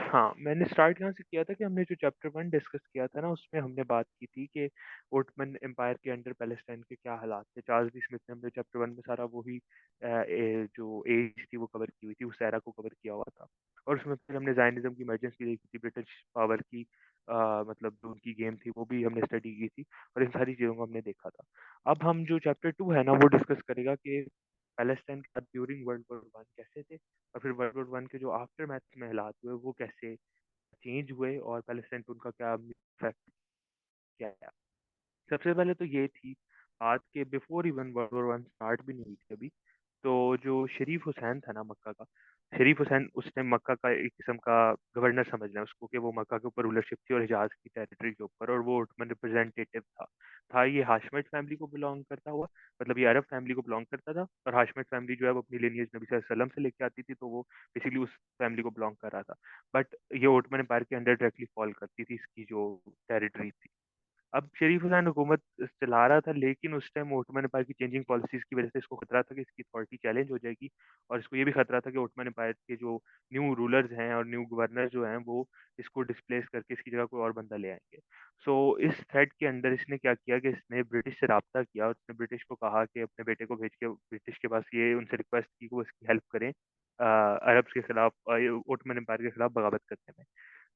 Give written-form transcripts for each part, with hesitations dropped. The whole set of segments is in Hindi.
हाँ, मैंने स्टार्ट यहाँ से किया था कि हमने जो चैप्टर 1 डिस्कस किया था ना, उसमें हमने बात की थी कि ओटमन एम्पायर के अंडर पैलेस्टाइन के क्या हालात थे। चार्ल्स डी स्मिथ ने हमने चैप्टर 1 में सारा वही जो एज थी वो कवर की हुई थी, उस एरा को कवर किया हुआ था। और उसमें फिर हमने ज़ायनिज़्म की इमर्जेंसी देखी थी, ब्रिटिश पावर की मतलब जो उनकी गेम थी वो भी हमने स्टडी की थी और इन सारी चीज़ों को हमने देखा था। अब हम जो चैप्टर 2 है ना, वो डिस्कस करेगा कि पैलेस्टाइन के साथ ड्यूरिंग वर्ल्ड वॉर 1 कैसे थे और फिर वर्ल्ड वॉर 1 के जो आफ्टर मैथ में हालात हुए वो कैसे चेंज हुए और पैलेस्टाइन पे उनका क्या इफेक्ट क्या है। सबसे पहले तो ये थी बात के before even world war 1 start भी नहीं हुई थी अभी। तो जो शरीफ हुसैन था ना मक्का का, शरीफ हुसैन उस टाइम मक्का का एक किस्म का गवर्नर समझ लें उसको, कि वो मक्का के ऊपर रूलरशिप थी और हिजाज की टेरिटरी के ऊपर, और वो ओटमन रिप्रेजेंटेटिव था ये हाशमिट फैमिली को बिलोंग करता हुआ, मतलब ये अरब फैमिली को बिलोंग करता था। और हाशमिट फैमिली जो है वो अपनी लिनियज नबी सल्लल्लाहु अलैहि वसल्लम से लेके आती थी, तो वो बेसिकली उस फैमिली को बिलोंग कर रहा था। बट ये ओटमन एम्पायर के अंडर डायरेक्टली फॉल करती थी इसकी जो टेरिटरी थी। अब शरीफ हुसैन हुकूमत चला रहा था, लेकिन उस टाइम ओटमन एम्पायर की चेंजिंग पॉलिसीज की वजह से इसको खतरा था कि इसकी अथॉरिटी चैलेंज हो जाएगी, और इसको ये भी खतरा था कि ओटमन एम्पायर के जो न्यू रूलर्स हैं और न्यू गवर्नर जो हैं वो इसको डिस्प्लेस करके इसकी जगह कोई और बंदा ले आएंगे। सो इस थ्रेट के अंदर इसने क्या किया कि इसने ब्रिटिश से रब्ता किया और उसने ब्रिटिश को कहा कि अपने बेटे को भेज के ब्रिटिश के पास ये उनसे रिक्वेस्ट की कि वो इसकी हेल्प करें अरब्स के खिलाफ, ओटमन एम्पायर के खिलाफ बगावत करने में।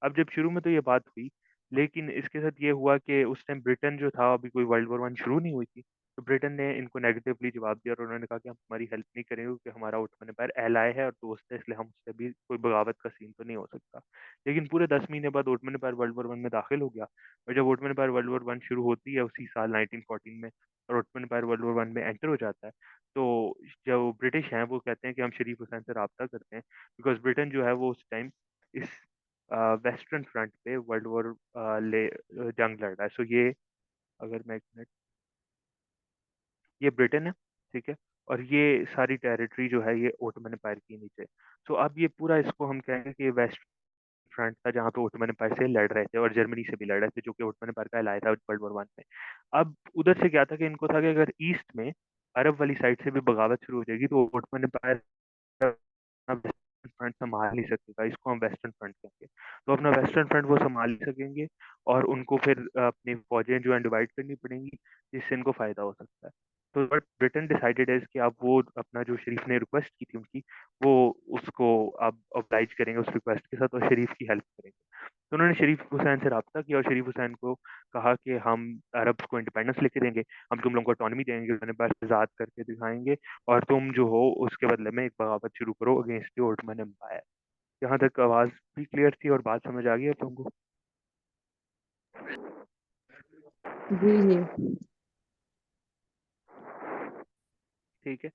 अब जब शुरू में तो ये बात हुई, लेकिन इसके साथ ये हुआ कि उस टाइम ब्रिटेन जो था, अभी कोई वर्ल्ड वॉर 1 शुरू नहीं हुई थी, तो ब्रिटेन ने इनको नेगेटिवली जवाब दिया और उन्होंने कहा कि हम तुम्हारी हेल्प नहीं करेंगे क्योंकि हमारा ओटमन एम्पायर एलाय है और दोस्त है, इसलिए हम उससे भी कोई बगावत का सीन तो नहीं हो सकता। लेकिन पूरे 10 महीने बाद ओटमन एम्पायर वर्ल्ड वॉर 1 में दाखिल हो गया, और जब ओटमन एम्पायर वर्ल्ड वॉर 1 शुरू होती है उसी साल 1914 में, और ओटमन एम्पायर वर्ल्ड वॉर 1 में एंटर हो जाता है, तो जो ब्रिटिश हैं वो कहते हैं कि हम शरीफ हुसैन से रब्ता करते हैं, बिकॉज ब्रिटेन जो है वो उस टाइम इस वेस्टर्न फ्रंट पे वर्ल्ड वॉर जंग लड़ रहा है। सो ये, अगर मैं एक मिनट, ये ब्रिटेन है, ठीक है, और ये सारी टेरिटरी जो है ये ओटमन एम्पायर की नीचे। सो अब ये पूरा इसको हम कहेंगे कि वेस्ट फ्रंट था जहाँ पे ओटमन एम्पायर से लड़ रहे थे और जर्मनी से भी लड़ रहे थे, जो कि ओटमन एम्पायर का एलाय था वर्ल्ड वॉर 1 में। अब उधर से क्या था कि इनको था कि अगर ईस्ट में अरब वाली साइड से भी बगावत शुरू हो जाएगी तो ओटमन एम्पायर वेस्टर्न फ्रंट संभाल नहीं सकेगा, इसको हम वेस्टर्न फ्रंट कहेंगे। तो अपना वेस्टर्न फ्रंट वो संभाल नहीं सकेंगे और उनको फिर अपनी फौजें जो है डिवाइड करनी पड़ेंगी, जिससे इनको फायदा हो सकता है। तो बट ब्रिटेन डिसाइडेड है कि अब वो अपना जो शरीफ ने रिक्वेस्ट की थी उनकी, वो उसको अब ऑब्लाइज करेंगे उस रिक्वेस्ट के साथ और शरीफ की हेल्प करेंगे। तो उन्होंने शरीफ हुसैन से रब्ता किया और शरीफ हुसैन को कहा कि हम अरब को इंडिपेंडेंस लेके देंगे, हम तुम लोगों को ऑटोनॉमी देंगे, उन्होंने बस आज़ाद करके दिखाएंगे, और तुम जो हो उसके बदले में एक बगावत शुरू करो अगेंस्ट द ओटमन एम्पायर। यहाँ तक आवाज भी क्लियर थी और बात समझ आ गई है तुमको? जी जी। ठीक है।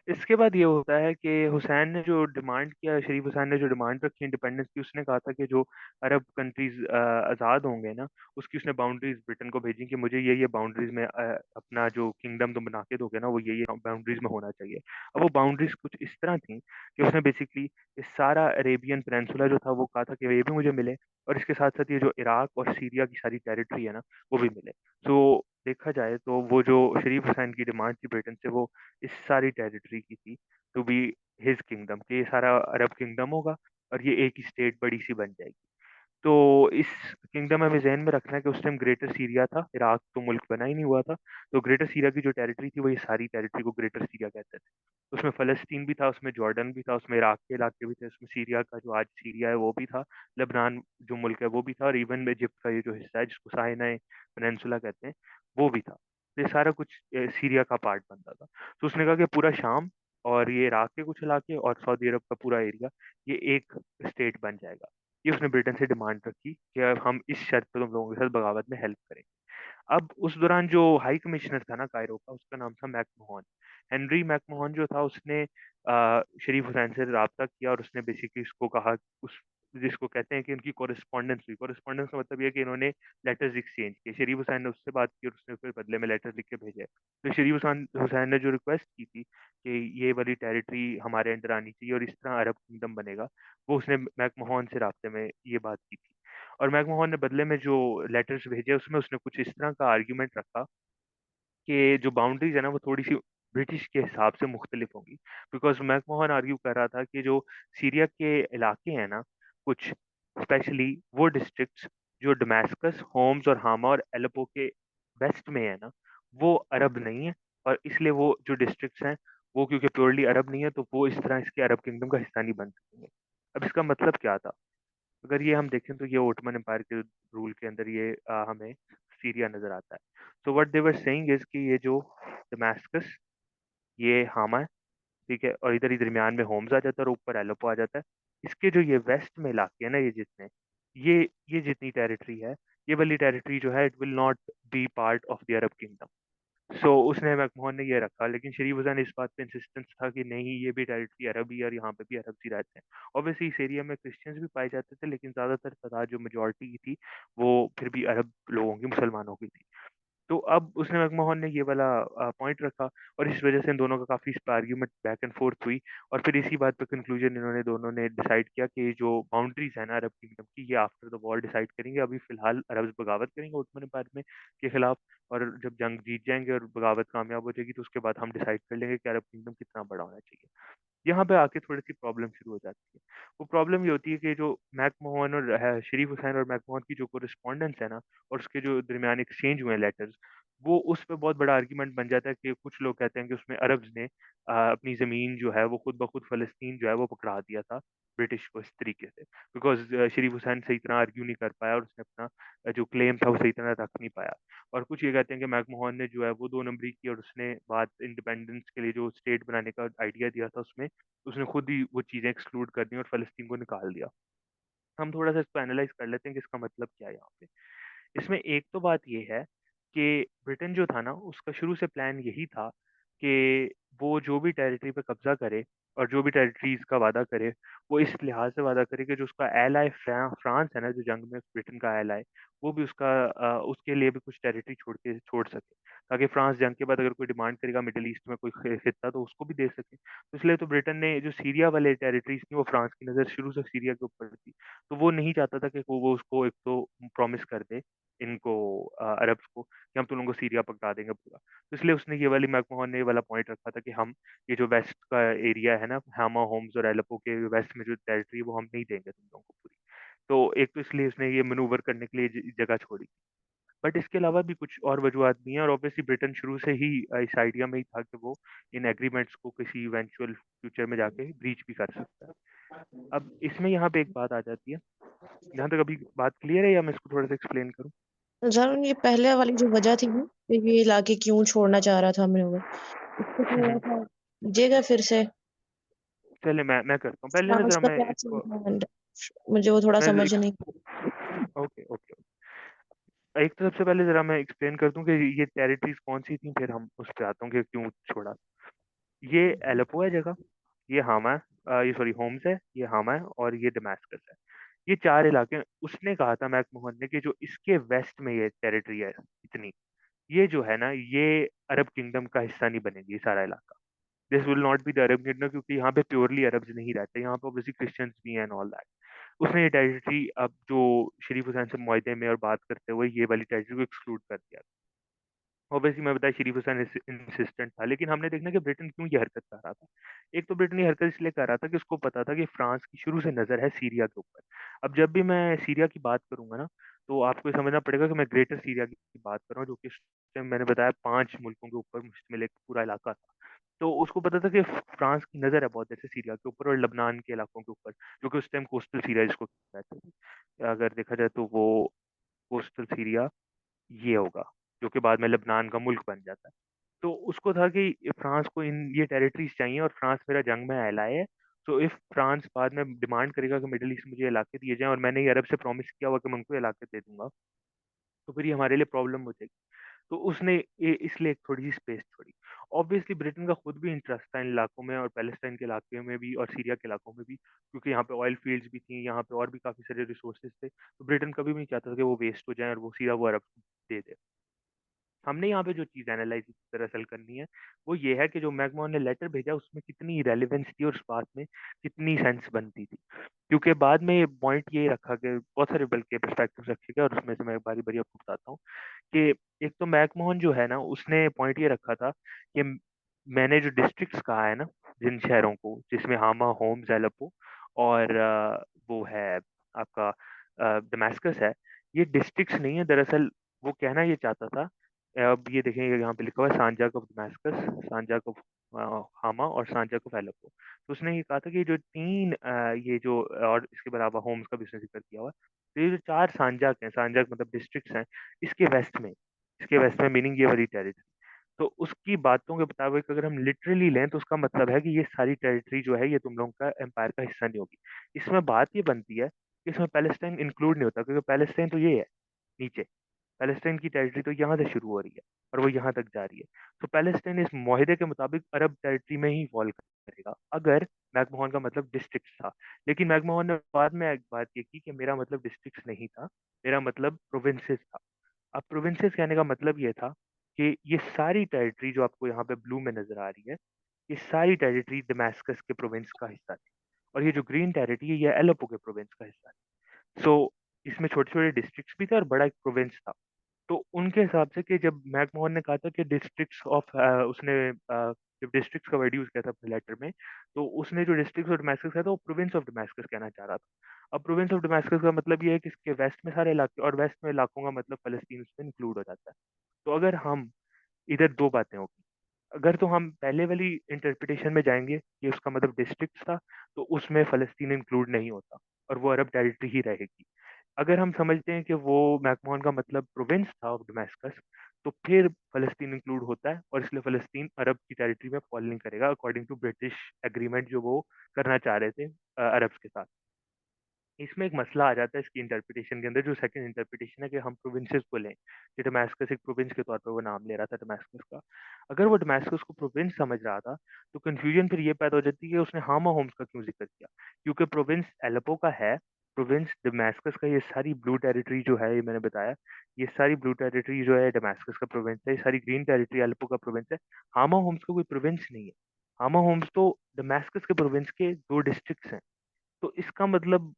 इसके बाद ये होता है कि हुसैन ने जो डिमांड किया, शरीफ हुसैन ने जो डिमांड रखी इंडिपेंडेंस की, उसने कहा था कि जो अरब कंट्रीज आज़ाद होंगे ना, उसकी उसने बाउंड्रीज ब्रिटेन को भेजी कि मुझे ये बाउंड्रीज में अपना जो किंगडम तुम बना के दोगे ना, वो ये बाउंड्रीज में होना चाहिए। अब वो बाउंड्रीज कुछ इस तरह थी कि उसने बेसिकली इस सारा अरेबियन पेनिनसुला जो था वो कहा था कि ये भी मुझे मिले, और इसके साथ साथ ये जो इराक और सीरिया की सारी टेरिटरी है ना, वो भी मिले। तो देखा जाए तो वो जो शरीफ हुसैन की डिमांड थी ब्रिटेन से, वो इस सारी टेरिटरी की थी, टू बी हिज किंगडम, कि ये सारा अरब किंगडम होगा और ये एक ही स्टेट बड़ी सी बन जाएगी। तो इस किंगडम में हमें ज़हन में रखना है कि उस टाइम ग्रेटर सीरिया था, इराक तो मुल्क बना ही नहीं हुआ था। तो ग्रेटर सीरिया की जो टेरिटरी थी वो ये सारी टेरिटरी को ग्रेटर सीरिया कहते थे। उसमें फ़लस्तीन भी था, उसमें जॉर्डन भी था, उसमें इराक के इलाके भी थे, उसमें सीरिया का जो आज सीरिया है वो भी था, लेबनान जो मुल्क है वो भी था, और इवन में इजिप्ट का ये जो हिस्सा है जिसको साइनाई पेनिनसुला कहते हैं वो भी था। तो ये सारा कुछ सीरिया का पार्ट बनता था। तो उसने कहा कि पूरा शाम और ये इराक के कुछ इलाके और सऊदी अरब का पूरा एरिया, ये एक स्टेट बन जाएगा। ये उसने ब्रिटेन से डिमांड रखी कि अब हम इस शर्त पे तुम लोगों के साथ बगावत में हेल्प करेंगे। अब उस दौरान जो हाई कमिश्नर था ना कायरो का, उसका नाम था मैकमोहन। हेनरी मैकमोहन जो था, उसने शरीफ हुसैन से रब्ता किया और उसने बेसिकली उसको कहा, उस जिसको कहते हैं कि उनकी कॉरेस्पॉन्डेंस हुई। कॉरेस्पॉन्डेंस का मतलब ये है कि इन्होंने लेटर्स एक्सचेंज किए, शरीफ हुसैन ने उससे बात की और उसने फिर बदले में लेटर लिख के भेजे। तो शरीफ हुसैन हुसैन ने जो रिक्वेस्ट की थी कि ये वाली टेरिटरी हमारे अंडर आनी चाहिए और इस तरह अरब किंगडम बनेगा, वो उसने मैकमोहन से राब्ते में ये बात की थी। और मैकमोहन ने बदले में जो लेटर्स भेजे उसमें उसने कुछ इस तरह का आर्ग्यूमेंट रखा कि जो बाउंड्रीज है ना वो थोड़ी सी ब्रिटिश के हिसाब से मुख्तलिफ होंगी। बिकॉज मैकमोहन आर्ग्यू कर रहा था कि जो सीरिया के इलाके हैं ना कुछ, स्पेशली वो डिस्ट्रिक्ट्स जो डमास्कस, होम्स और हामा और एलेपो के वेस्ट में है ना, वो अरब नहीं है। और इसलिए वो जो डिस्ट्रिक्ट्स हैं वो क्योंकि प्योरली अरब नहीं है, तो वो इस तरह इसके अरब किंगडम का हिस्सा नहीं बन सकेंगे। अब इसका मतलब क्या था? अगर ये हम देखें तो ये ओटमन एम्पायर के रूल के अंदर ये हमें सीरिया नजर आता है। So what they were saying is कि ये जो दमास्कस, ये हामा है, ठीक है, और इधर ही दरमियान में होम्स आ जाता है और ऊपर एलेपो आ जाता है। इसके जो ये वेस्ट में इलाके हैं ना, ये जितने, ये ये जितनी टेरिटरी है, ये वाली टेरिटरी जो है, it will not be part of the Arab kingdom. So उसने, मैकमोहन ने ये रखा, लेकिन शरीफ हुसैन इस बात पे इंसिस्टेंस था कि नहीं, ये भी टेरिटरी अरब ही है और यहाँ पे भी अरब ही रहते हैं। ऑब्वियसली इस एरिया में क्रिश्चियंस भी पाए जाते थे, लेकिन ज्यादातर तादाद जो मेजोरिटी की थी वो फिर भी अरब लोगों की, मुसलमानों की थी। तो अब उसने, मैकमोहन ने ये वाला पॉइंट रखा, और इस वजह से इन दोनों का काफी इस पर आर्ग्यूमेंट बैक एंड फोर्थ हुई। और फिर इसी बात पे कंक्लूजन इन्होंने दोनों ने डिसाइड किया कि जो बाउंड्रीज है ना अरब किंगडम की, ये आफ्टर द वॉर डिसाइड करेंगे। अभी फिलहाल अरब बगावत करेंगे ओटमन एम्पायर में के खिलाफ, और जब जंग जीत जाएंगे और बगावत कामयाब हो जाएगी तो उसके बाद हम डिसाइड कर लेंगे कि अरब किंगडम कितना बड़ा होना चाहिए। यहाँ पे आके थोड़ी सी प्रॉब्लम शुरू हो जाती है। वो प्रॉब्लम ये होती है कि जो मैकमोहन और शरीफ हुसैन और मैकमोहन की जो कोरिस्पॉन्डेंस है ना, और उसके जो दरमियान एक्सचेंज हुए लेटर्स, वो उस पे बहुत बड़ा आर्ग्यूमेंट बन जाता है कि कुछ लोग कहते हैं कि उसमें अरब्स ने अपनी ज़मीन जो है वो खुद ब खुद फ़लस्तीन जो है वो पकड़ा दिया था ब्रिटिश को इस तरीके से, बिकॉज शरीफ हुसैन सही तरह आर्ग्यू नहीं कर पाया और उसने अपना जो क्लेम था वो सही तरह रख नहीं पाया। और कुछ ये कहते हैं कि मैकमोहन ने जो है वो दो नंबरी की, और उसने बात इंडिपेंडेंस के लिए जो स्टेट बनाने का आइडिया दिया था उसमें उसने खुद ही वो चीज़ें एक्सक्लूड कर दी और फ़लस्तीन को निकाल दिया। हम थोड़ा-सा इसको एनालाइज़ कर लेते हैं कि इसका मतलब क्या है यहाँ पे। इसमें एक तो बात ये है कि ब्रिटेन जो था ना, उसका शुरू से प्लान यही था कि वो जो भी टेरिटरी पे कब्जा करे और जो भी टेरिटरीज का वादा करे, वो इस लिहाज से वादा करे कि जो उसका एलाय फ्रांस है ना, जो जंग में ब्रिटेन का एलाय, वो भी उसका उसके लिए भी कुछ टेरिटरी छोड़ सके, ताकि फ्रांस जंग के बाद अगर कोई डिमांड करेगा मिडिल ईस्ट में कोई खिता तो उसको भी दे सके। तो इसलिए तो ब्रिटेन ने जो सीरिया वाले टेरिटरीज थी, वो फ्रांस की नज़र शुरू से सीरिया के ऊपर थी। तो वो नहीं चाहता था कि वो उसको एक तो प्रॉमिस कर दे इनको, अरब्स को, कि हम तुम लोगों को सीरिया पकड़ा देंगे पूरा। तो इसलिए उसने ये वाली, मैकमोहन ने ये वाला पॉइंट रखा था कि हम ये जो वेस्ट का एरिया है ना, हामा, होम्स और एलेपो के वेस्ट में जो टेरिटरी है वो हम नहीं देंगे तुम लोगों को पूरी। तो एक तो इसलिए उसने ये मनूवर करने के लिए जगह छोड़ी। बट इसके अलावा भी कुछ और वजूहत भी हैं, और ऑब्वियसली ब्रिटेन शुरू से ही इस आइडिया में ही था कि वो इन एग्रीमेंट्स को किसी इवेंचुअल फ्यूचर में जाके ब्रीच भी कर सकता है। अब इसमें यहाँ पे एक बात आ जाती है, जहाँ तक अभी बात क्लियर है या मैं इसको थोड़ा सा एक्सप्लेन करूँ? जानूँ ये पहले वाली जो वजह थी ना कि ये इलाके क्यों छोड़ना चाह रहा था मनोवर, इसको थोड़ा सा कीजिएगा फिर से। चलिए मैं करता हूँ पहले ना, फ्रांस जरा का मैं क्या सीन इसको, था एंड मुझे वो थोड़ा मैं समझ एक, नहीं। ओके ओके, एक तो सबसे पहले जरा मैं एक्सप्लेन कर दूं कि ये टेरिटरीज कौन सी थी, फिर हम उस पे आता हूँ कि क्यों छोड़ा। ये एलेपो है जगह, ये हामा है, ये सॉरी होम्स है, ये हामा है, और ये दमास्कस है। ये चार इलाके उसने कहा था मैकमोहन ने कि जो इसके वेस्ट में ये टेरिटरी है इतनी, ये जो है ना, ये अरब किंगडम का हिस्सा नहीं बनेगी ये सारा इलाका। This will not be the Arab kingdom, क्योंकि यहाँ पे प्योरली अरब्स नहीं रहते, यहाँ पे ऑब्वियसली क्रिश्चियंस भी हैं एंड ऑल दैट। उसने ये टेरिटरी, अब जो शरीफ हुसैन से मुआहदे में और बात करते हुए ये वाली टेरिटरी को एक्सक्लूड कर दिया। ऑब्वियसली मैं बताया शरीफ हुसैन इंसिस्टेंट था, लेकिन हमने देखना कि ब्रिटेन क्यों ये हरकत कर रहा था। एक तो ब्रिटेन ये हरकत इसलिए कर रहा था कि उसको पता था कि फ्रांस की शुरू से नज़र है सीरिया के ऊपर। अब जब भी मैं सीरिया की बात करूंगा ना, तो आपको ये समझना पड़ेगा कि मैं ग्रेटर सीरिया की बात कर रहा हूँ, जो कि इस टाइम मैंने बताया 5 मुल्कों के ऊपर मुश्तमिल एक पूरा इलाका था। तो उसको पता था कि फ्रांस की नज़र है बहुत जैसे सीरिया के ऊपर और लबनान के इलाकों के ऊपर, जो कि उस टाइम कोस्टल सीरिया जिसको कहते थे। अगर देखा जाए तो वो कोस्टल सीरिया ये होगा, जो कि बाद में लेबनान का मुल्क बन जाता है। तो उसको था कि फ्रांस को इन ये टेरिटरीज चाहिए, और फ्रांस मेरा जंग में एलाय है। सो इफ फ्रांस बाद में डिमांड करेगा कि मिडिल ईस्ट में मुझे इलाके दिए जाएं, और मैंने ये अरब से प्रॉमिस किया हुआ कि मैं उनको इलाके दे दूंगा, तो फिर ये हमारे लिए प्रॉब्लम हो जाएगी। तो उसने इसलिए एक थोड़ी सी स्पेस छोड़ी। ऑब्वियसली ब्रिटेन का खुद भी इंटरेस्ट था इन इलाकों में, और पैलेस्टाइन के इलाके में भी और सीरिया के इलाकों में भी, क्योंकि यहाँ पे ऑयल फील्ड्स भी थी, यहाँ पे और भी काफी सारे रिसोर्सेज थे। तो ब्रिटेन कभी भी नहीं चाहता था कि वो वेस्ट हो जाए और वो सीधा वो अरब को दे दे। हमने यहाँ पे जो चीज़ एनालाइज दरअसल करनी है, वो ये है कि जो मैकमोहन ने लेटर भेजा उसमें कितनी रेलेवेंस थी और उस बात में कितनी सेंस बनती थी। क्योंकि बाद में ये पॉइंट ये रखा कि बहुत सारे बल्कि पर्सपेक्टिव रखे गए, और उसमें से मैं बारी बारी आपको बताता हूँ कि एक तो मैकमोहन जो है ना, उसने पॉइंट ये रखा था कि मैंने जो डिस्ट्रिक्ट्स कहा है ना, जिन शहरों को, जिसमें हामा, होम्स, एलेपो और वो है आपका दमास्कस है, ये डिस्ट्रिक्ट्स नहीं है दरअसल। वो कहना ये चाहता था, अब ये देखेंगे यहाँ पे लिखा हुआ है सांजाक ऑफ दमास्कस, सांजाक ऑफ हामा और सांजाक ऑफ एलेप्पो। तो उसने ये कहा था कि जो तीन ये जो और इसके अलावा होम्स का भी उसने जिक्र किया हुआ है, तो ये जो चार सांजाक हैं, सांजाक मतलब डिस्ट्रिक्ट्स हैं, इसके वेस्ट में मीनिंग ये वाली टेरिटरी। तो उसकी बातों के मुताबिक अगर हम लिटरली लें तो उसका मतलब है कि ये सारी टेरिटरी जो है ये तुम लोगों का एम्पायर का हिस्सा नहीं होगी। इसमें बात ये बनती है कि इसमें पैलेस्टाइन इंक्लूड नहीं होता, क्योंकि पैलेस्टाइन तो ये है नीचे, पैलेस्टाइन की टेरिटरी तो यहाँ से शुरू हो रही है और वो यहाँ तक जा रही है। तो पैलेस्टाइन इस मुआहदे के मुताबिक अरब टेरिटरी में ही फॉल करेगा अगर मैकमोहन का मतलब डिस्ट्रिक्ट था। लेकिन मैकमोहन ने बाद में एक बात ये की कि मेरा मतलब डिस्ट्रिक्ट नहीं था, मेरा मतलब प्रोविंसेस था। अब प्रोविंसेस कहने का मतलब ये था कि ये सारी टेरिटरी जो आपको यहाँ पे ब्लू में नजर आ रही है, ये सारी टेरिटरी दमास्कस के प्रोविंस का हिस्सा थी, और ये जो ग्रीन टेरिटरी है ये एलेपो के प्रोविंस का हिस्सा है। सो इसमें छोटे छोटे डिस्ट्रिक्ट्स भी थे और बड़ा एक प्रोविंस था। तो उनके हिसाब से कि जब मैकमोहन ने कहा था कि डिस्ट्रिक्ट्स ऑफ उसने जब डिस्ट्रिक्ट्स का वर्ड यूज किया था अपने लेटर में, तो उसने जो डिस्ट्रिक्ट्स ऑफ डमास्कस कहा था वो प्रोविंस ऑफ डमास्कस कहना चाह रहा था। अब प्रोविंस ऑफ डमास्कस का मतलब ये है कि इसके वेस्ट में सारे इलाके, और वेस्ट में इलाकों का मतलब फलस्तीन उसमें इंक्लूड हो जाता है। तो अगर हम इधर दो बातें होगी, अगर तो हम पहले वाली इंटरप्रिटेशन में जाएंगे कि उसका मतलब डिस्ट्रिक्ट था, तो उसमें फलस्तीन इंक्लूड नहीं होता और वो अरब टेरिटरी ही रहेगी। अगर हम समझते हैं कि वो मैकमोहन का मतलब प्रोविंस था ऑफ डमास्कस, तो फिर फलस्तीन इंक्लूड होता है और इसलिए फलस्तीन अरब की टेरिटरी में फॉल नहीं करेगा अकॉर्डिंग टू ब्रिटिश एग्रीमेंट जो वो करना चाह रहे थे अरब्स के साथ। इसमें एक मसला आ जाता है इसकी इंटरप्रिटेशन के अंदर, जो सेकंड इंटरप्रिटेशन है कि हम प्रोविंसेस को लें कि डमास्कस एक प्रोविंस के तौर पर वो नाम ले रहा था डमास्कस का। अगर वो डमास्कस को प्रोविंस समझ रहा था तो कंफ्यूजन फिर ये पैदा हो जाती है कि उसने हामा होम्स का क्यों जिक्र किया, क्योंकि प्रोविंस एलेपो का है, प्रोविंस डमास्कस का, ये सारी ब्लू टेरिटरी जो है ये मैंने बताया, ये सारी ब्लू टेरिटरी जो है डमास्कस का प्रोविंस है, ये सारी ग्रीन टेरिटरी एलेपो का प्रोविंस है। हामा होम्स का कोई प्रोविंस नहीं है, हामा होम्स तो डमास्कस के प्रोविंस के दो डिस्ट्रिक्ट्स हैं। तो इसका मतलब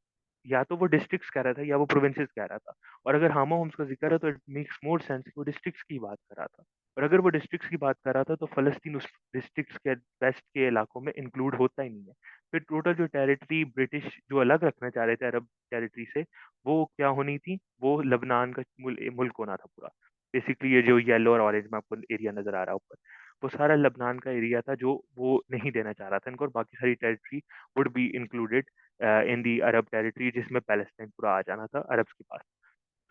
या तो वो डिस्ट्रिक्ट्स कह रहा था या वो प्रोविंसेस कह रहा था। और अगर हामा होम्स का जिक्र है तो इट मेक्स मोर सेंस कि वो डिस्ट्रिक्ट्स की बात कर रहा था। और अगर वो डिस्ट्रिक्ट्स की बात कर रहा था तो फलस्तीन उस डिस्ट्रिक्ट्स के वेस्ट के इलाकों में इंक्लूड होता ही नहीं है। फिर टोटल जो टेरिटरी ब्रिटिश जो अलग रखना चाह रहे थे अरब टेरिटरी से, वो क्या होनी थी, वो लबनान का मुल्क होना था पूरा। बेसिकली ये जो येलो और ऑरेंज में आपको एरिया नजर आ रहा है ऊपर, वो सारा लबनान का एरिया था जो वो नहीं देना चाह रहा था इनको, और बाकी सारी territory would be included in the Arab territory, जिसमें पैलेस्टाइन पूरा आ जाना था अरब्स के पास।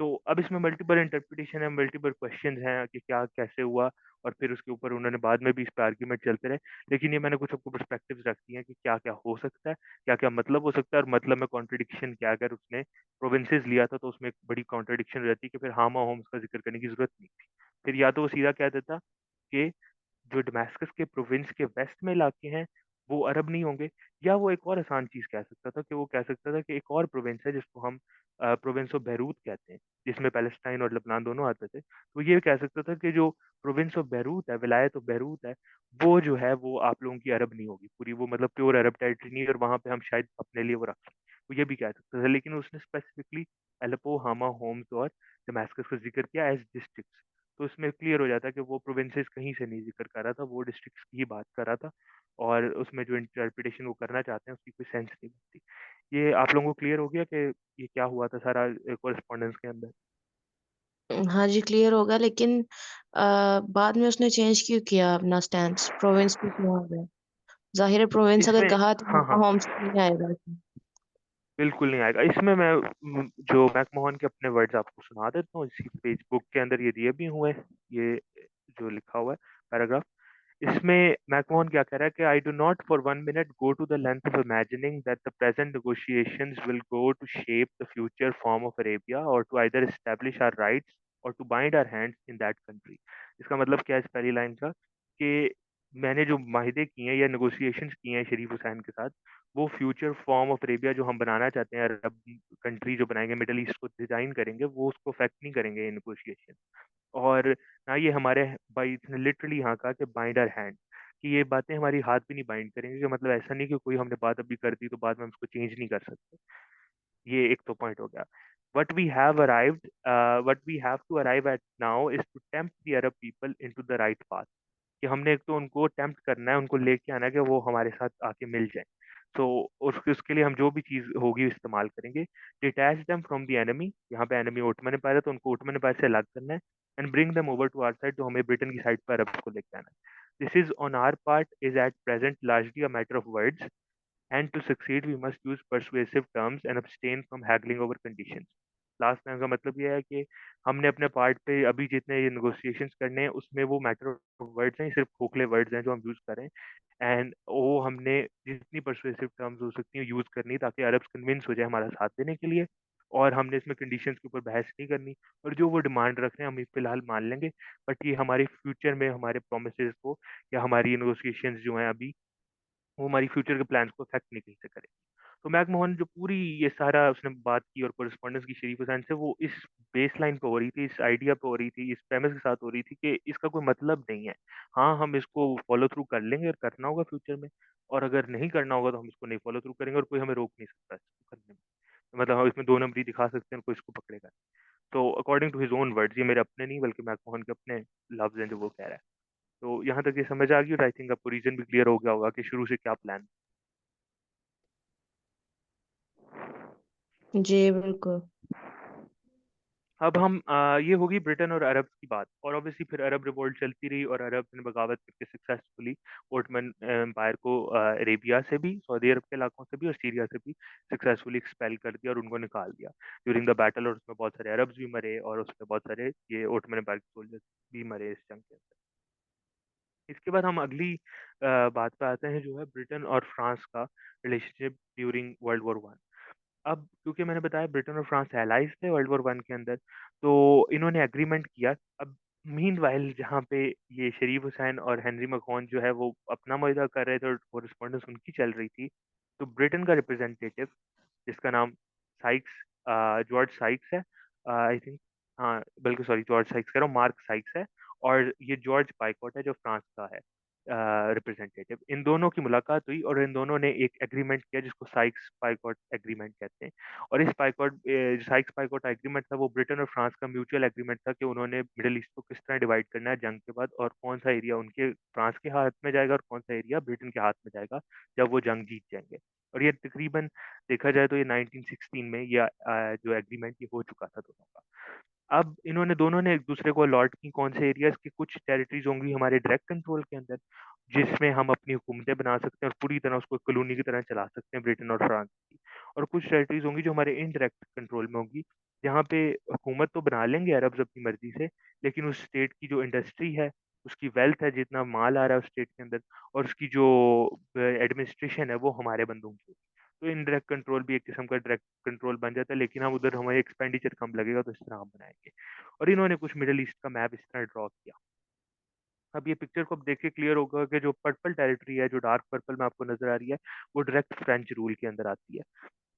तो अब इसमें मल्टीपल इंटरप्रिटेशन है, मल्टीपल क्वेश्चंस हैं कि क्या कैसे हुआ, और फिर उसके ऊपर उन्होंने बाद में भी इस पे आर्ग्यूमेंट चलते रहे। लेकिन ये मैंने कुछ आपको पर्सपेक्टिव्स रख दिए हैं कि क्या क्या हो सकता है, क्या क्या मतलब हो सकता है, और मतलब में कॉन्ट्रडिक्शन क्या, अगर उसने प्रोविंसेस लिया था तो उसमें एक बड़ी कॉन्ट्रडिक्शन हो जाती है कि फिर हामा होम्स का जिक्र करने की जरूरत नहीं थी। फिर या तो वो सीधा कह देता कि जो डमास्कस के प्रोविंस के वेस्ट में इलाके हैं वो अरब नहीं होंगे, या वो एक और आसान चीज कह सकता था कि वो कह सकता था कि एक और प्रोविंस है जिसको हम प्रोविंस ऑफ बैरूत कहते हैं, जिसमें पैलेस्टाइन और लबनान दोनों आते थे, तो ये कह सकता था कि जो प्रोविंस ऑफ बैरूत है, विलायत ऑफ बैरूत है, वो जो है वो आप लोगों की अरब नहीं होगी पूरी, वो मतलब प्योर अरब टेरिटरी नहीं है, और वहां पे हम शायद अपने लिए वो रख लें। वो ये भी कह सकता था, लेकिन उसने स्पेसिफिकली एलेपो, हामा, होम्स और दमास्कस का जिक्र किया एज डिस्ट्रिक्ट्स। तो इसमें क्लियर हो जाता है कि वो प्रोविंसेस कहीं से नहीं जिक्र कर रहा था, वो डिस्ट्रिक्ट्स की ही बात कर रहा था, और उसमें जो इंटरप्रिटेशन वो करना चाहते हैं उसकी कोई सेंस नहीं बनती। ये आप लोगों को क्लियर हो गया कि ये क्या हुआ था सारा कोरेस्पॉन्डेंस के अंदर? हाँ जी, क्लियर होगा, लेकिन बाद में उसने चेंज क्यों किया अपना स्टैंस? प्रोविंस पे क्यों आ गया? ज़ाहिर है प्रोविंस अगर इसमें कहा तो हाँ हाँ, होम से नहीं आएगा इसमें। बिल्कुल नहीं आएगा इसमें। मैं जो मैकमोहन के अपने वर्ड्स आपको सुना देता हूँ, इसी पेज बुक के अंदर ये दिए भी हुए हैं, ये जो लिखा हुआ है पैराग्राफ। इसमें मैकमोहन क्या कह रहा है कि I do not for one minute go to the length of imagining that the present negotiations will go to shape the future form of Arabia or to either establish our rights or to bind our hands in that country। इसका मतलब क्या है इस पहली लाइन का, कि मैंने जो माहिदे किए हैं या नेगोशिएशंस किए हैं शरीफ हुसैन के साथ, वो फ्यूचर फॉर्म ऑफ अरेबिया जो हम बनाना चाहते हैं, अरब कंट्री जो बनाएंगे, मिडल ईस्ट को डिजाइन करेंगे, वो उसको अफेक्ट नहीं करेंगे ये नेगोशिएशन। और ना ये हमारे भाई ने लिटरली यहाँ कहा कि बाइंड आर हैंड, कि ये बातें हमारी हाथ भी नहीं बाइंड करेंगे, कि मतलब ऐसा नहीं कि कोई हमने बात अभी कर दी तो बाद में हम उसको चेंज नहीं कर सकते। ये एक तो पॉइंट हो गया। What we have arrived what we have to arrive at now is to tempt the Arab people into the right path, कि हमने एक तो उनको टेम्प्ट करना है, उनको लेके आना है कि वो हमारे साथ आके मिल जाए। तो उसके लिए हम जो भी चीज़ होगी इस्तेमाल करेंगे। Detach them from the enemy, यहाँ पे एनिमी ओटमन एम्पायर है तो उनको ओटमन एम्पायर से अलग करना है। And bring them over to our side, तो हमें ब्रिटेन की साइड पर अरब्स को लेके आना है। This is on our part is at present largely a matter of words, and to succeed we must use persuasive terms and abstain from haggling over conditions. Last line का मतलब ये है कि हमने अपने पार्ट पे अभी जितने ये नेगोशिएशंस करने हैं उसमें वो मैटर ऑफ वर्ड्स हैं, सिर्फ खोखले वर्ड्स हैं जो हम यूज करें। एंड वो हमने जितनी परsuasive टर्म्स हो सकती हैं यूज करनी ताकि अरब्स कन्विंस हो जाए हमारा साथ देने के लिए। और हमने इसमें कंडीशंस के ऊपर बहस नहीं करनी, और जो वो डिमांड रख रहे हैं हम इस फिलहाल मान लेंगे। बट ये हमारे फ्यूचर में हमारे प्रोमिस को या हमारी नेगोशिएशंस जो हैं अभी, वो हमारी फ्यूचर के प्लान्स को अफेक्ट नहीं कहीं से करे। तो मैकमोहन जो पूरी ये सारा उसने बात की और कोरिस्पॉन्डेंस की शरीफ हुसैन से, वो इस बेस लाइन पे हो रही थी, इस आइडिया पे हो रही थी, इस प्रेमिस के साथ हो रही थी कि इसका कोई मतलब नहीं है। हाँ, हम इसको फॉलो थ्रू कर लेंगे और करना होगा फ्यूचर में, और अगर नहीं करना होगा तो हम इसको नहीं फॉलो थ्रू करेंगे और कोई हमें रोक नहीं सकता इसको करने में। मतलब हम इसमें दो नंबरी दिखा सकते हैं, कोई इसको पकड़ेगा नहीं। तो according to his own words, ये मेरे अपने नहीं बल्कि मैकमोहन के अपने लफ्ज हैं जो वो कह रहा है। तो यहाँ तक ये समझ आ गई, और आई थिंक आपको रीजन भी क्लियर हो गया होगा कि शुरू से क्या प्लान। जी बिल्कुल। अब हम ये होगी ब्रिटेन और अरब की बात, और ऑब्वियसली फिर अरब रिवोल्ट चलती रही और अरब ने बगावत करके सक्सेसफुली ओटमन एम्पायर को अरेबिया से भी, सऊदी अरब के इलाकों से भी और सीरिया से भी सक्सेसफुली एक्सपेल कर दिया और उनको निकाल दिया ड्यूरिंग द बैटल। और उसमें बहुत सारे अरब्स भी मरे और उसमें बहुत सारे ये ओटमन एम्पायर के सोल्जर्स भी मरे इस जंग के अंदर। इसके बाद हम अगली बात पे आते हैं जो है ब्रिटेन और फ्रांस का रिलेशनशिप ड्यूरिंग वर्ल्ड वॉर 1। अब क्योंकि मैंने बताया ब्रिटेन और फ्रांस एलाइज थे वर्ल्ड वॉर 1 के अंदर, तो इन्होंने एग्रीमेंट किया। अब मीनवाइल जहाँ पे ये शरीफ हुसैन और हेनरी मकॉन जो है वो अपना मुआहदा कर रहे थे और कोरिस्पॉन्डेंस उनकी चल रही थी, तो ब्रिटेन का रिप्रेजेंटेटिव जिसका नाम साइक्स, जॉर्ज साइक्स है, आई थिंक, हाँ बल्कि सॉरी जॉर्ज साइक्स कह रहा हूँ, मार्क साइक्स है। और ये जॉर्ज पाइकॉट है जो फ्रांस का है रिप्रेजेंटेटिव। इन दोनों की मुलाकात हुई और इन दोनों ने एक एग्रीमेंट किया जिसको साइक्स पाइकॉट एग्रीमेंट कहते हैं। और इस साइक्स पाइकॉट एग्रीमेंट था वो ब्रिटेन और फ्रांस का म्यूचुअल एग्रीमेंट था कि उन्होंने मिडिल ईस्ट को किस तरह डिवाइड करना है जंग के बाद, और कौन सा एरिया उनके फ्रांस के हाथ में जाएगा और कौन सा एरिया ब्रिटेन के हाथ में जाएगा जब वो जंग जीत जाएंगे। और ये तकरीबन देखा जाए तो ये 1916 में ये जो एग्रीमेंट ये हो चुका था दोनों का। अब इन्होंने दोनों ने एक दूसरे को अलॉट की कौन से एरियाज की, कुछ टेरिटरीज होंगी हमारे डायरेक्ट कंट्रोल के अंदर जिसमें हम अपनी हुकूमतें बना सकते हैं और पूरी तरह उसको कॉलोनी की तरह चला सकते हैं ब्रिटेन और फ्रांस की। और कुछ टेरिटरीज होंगी जो हमारे इनडायरेक्ट कंट्रोल में होंगी, जहाँ पे हुकूमत तो बना लेंगे अरब्स अपनी मर्जी से, लेकिन उस स्टेट की जो इंडस्ट्री है, उसकी वेल्थ है, जितना माल आ रहा है उस स्टेट के अंदर, और उसकी जो एडमिनिस्ट्रेशन है वो हमारे बंदों की होगी। तो इनडायरेक्ट कंट्रोल भी एक किस्म का डायरेक्ट कंट्रोल बन जाता है, लेकिन हम उधर हमारे एक्सपेंडिचर कम लगेगा तो इस तरह हम बनाएंगे। और इन्होंने कुछ मिडिल ईस्ट का मैप इस तरह ड्रॉ किया। अब ये पिक्चर को अब देख के क्लियर होगा कि जो पर्पल टेरिटरी है, जो डार्क पर्पल में आपको नजर आ रही है, वो डायरेक्ट फ्रेंच रूल के अंदर आती है।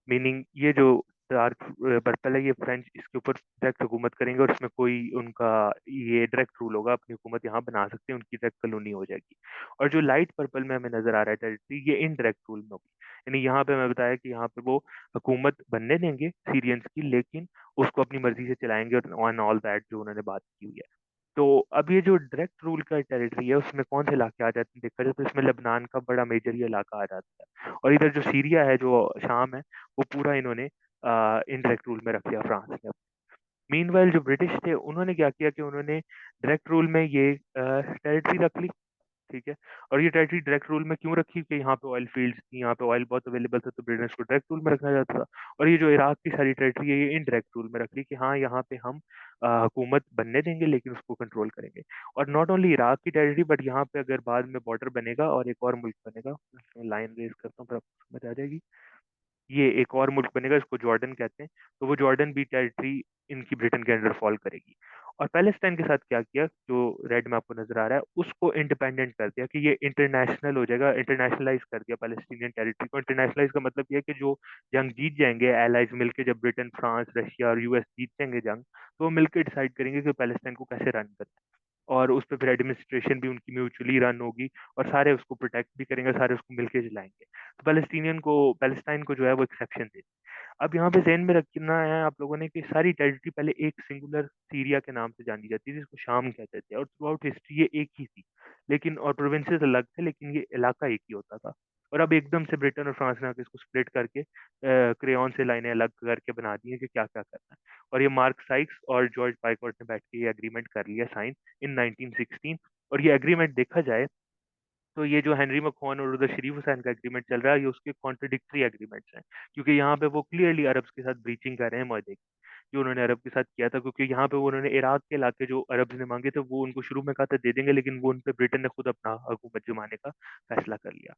मीनिंग ये जो डार्क पर्पल है ये फ्रेंच इसके ऊपर डायरेक्ट हुकूमत करेंगे और इसमें कोई उनका ये डायरेक्ट रूल होगा, अपनी हुकूमत यहाँ बना सकते हैं, उनकी डायरेक्ट कॉलोनी हो जाएगी। और जो लाइट पर्पल में हमें नजर आ रहा है टेरिटरी, ये इनडायरेक्ट रूल में होगी। यानी यहाँ पे मैं बताया कि यहाँ पे वो हुकूमत बनने देंगे सीरियंस की, लेकिन उसको अपनी मर्जी से चलाएंगे और ऑन ऑल दैट जो उन्होंने बात की हुई है। तो अब ये जो डायरेक्ट रूल का टेरिटरी है उसमें कौन से इलाके आ जाते हैं देखा जाए तो इसमें लेबनान का बड़ा मेजर ये इलाका आ जाता है, और इधर जो सीरिया है, जो शाम है, वो पूरा इन्होंने इनडायरेक्ट रूल में रख लिया फ्रांस ने। मीनवाइल जो ब्रिटिश थे उन्होंने क्या किया कि उन्होंने डायरेक्ट रूल में ये टेरिटरी रख ली। ठीक है। और ये टेरिटरी डायरेक्ट रूल में क्यों रखी कि यहाँ पे ऑयल फील्ड्स थी, यहाँ पे ऑयल बहुत अवेलेबल था, तो ब्रिटिश को डायरेक्ट रूल में रखना चाहता था। और ये जो इराक की सारी टेरिटरी है ये इनडायरेक्ट रूल में रख ली कि हाँ यहाँ पे हम हुकूमत बनने देंगे लेकिन उसको कंट्रोल करेंगे। और नॉट ओनली इराक की टेरिटरी, बट यहाँ पे अगर बाद में बॉर्डर बनेगा और एक और मुल्क बनेगा, लाइन रेज करता हूँ फिर आपको समझ आ जाएगी। ये एक और मुल्क बनेगा इसको जॉर्डन कहते हैं, तो वो जॉर्डन भी टेरिटरी इनकी ब्रिटेन के अंडर फॉल करेगी। और पैलेस्टाइन के साथ क्या किया, जो रेड में आपको नजर आ रहा है, उसको इंडिपेंडेंट कर दिया कि ये इंटरनेशनल हो जाएगा, इंटरनेशनलाइज कर दिया पैलेस्टीनियन टेरिटरी को। इंटरनेशनलाइज का मतलब ये है कि जो जंग जीत जाएंगे एलाइज मिलके, जब ब्रिटेन फ्रांस रशिया और यूएस जीत जाएंगे जंग, तो वो मिलकर डिसाइड करेंगे कि पैलेस्टाइन को कैसे रन करना है। और उस पर फिर एडमिनिस्ट्रेशन भी उनकी म्यूचुअली रन होगी, और सारे उसको प्रोटेक्ट भी करेंगे, सारे उसको मिलके चलाएंगे। तो पैलेस्टाइन को जो है वो एक्सेप्शन दे दी। अब यहाँ पे ज़हन में रखना है आप लोगों ने कि सारी टेरिटरी पहले एक सिंगुलर सीरिया के नाम से जानी जाती थी, जिसको शाम कहते थे, और थ्रू आउट हिस्ट्री ये एक ही थी। लेकिन और प्रोविंसेस अलग थे, लेकिन ये इलाका एक ही होता था। और अब एकदम से ब्रिटेन और फ्रांस ने आके इसको स्प्लिट करके क्रेयॉन से लाइनें अलग करके बना दी हैं कि क्या-क्या करना है। और ये मार्क साइक्स और जॉर्ज पाइकवर्थ ने बैठ के ये एग्रीमेंट कर लिया साइन इन 1916। और ये एग्रीमेंट देखा जाए तो ये जो हेनरी मकॉन और उधर शरीफ हुसैन का एग्रीमेंट चल रहा है, ये उसके कॉन्ट्रडिक्टरी एग्रीमेंट्स हैं। क्योंकि यहाँ पे वो क्लियरली अरब्स के साथ ब्रीचिंग कर रहे हैं माहदे की, जो उन्होंने अरब के साथ किया था। क्योंकि यहाँ पे वो उन्होंने इराक के इलाके जो अरब्स ने मांगे थे, वो उनको शुरू में कहा था दे देंगे, लेकिन वो उन पे ब्रिटेन ने खुद अपना हुकूमत जमाने का फैसला कर लिया।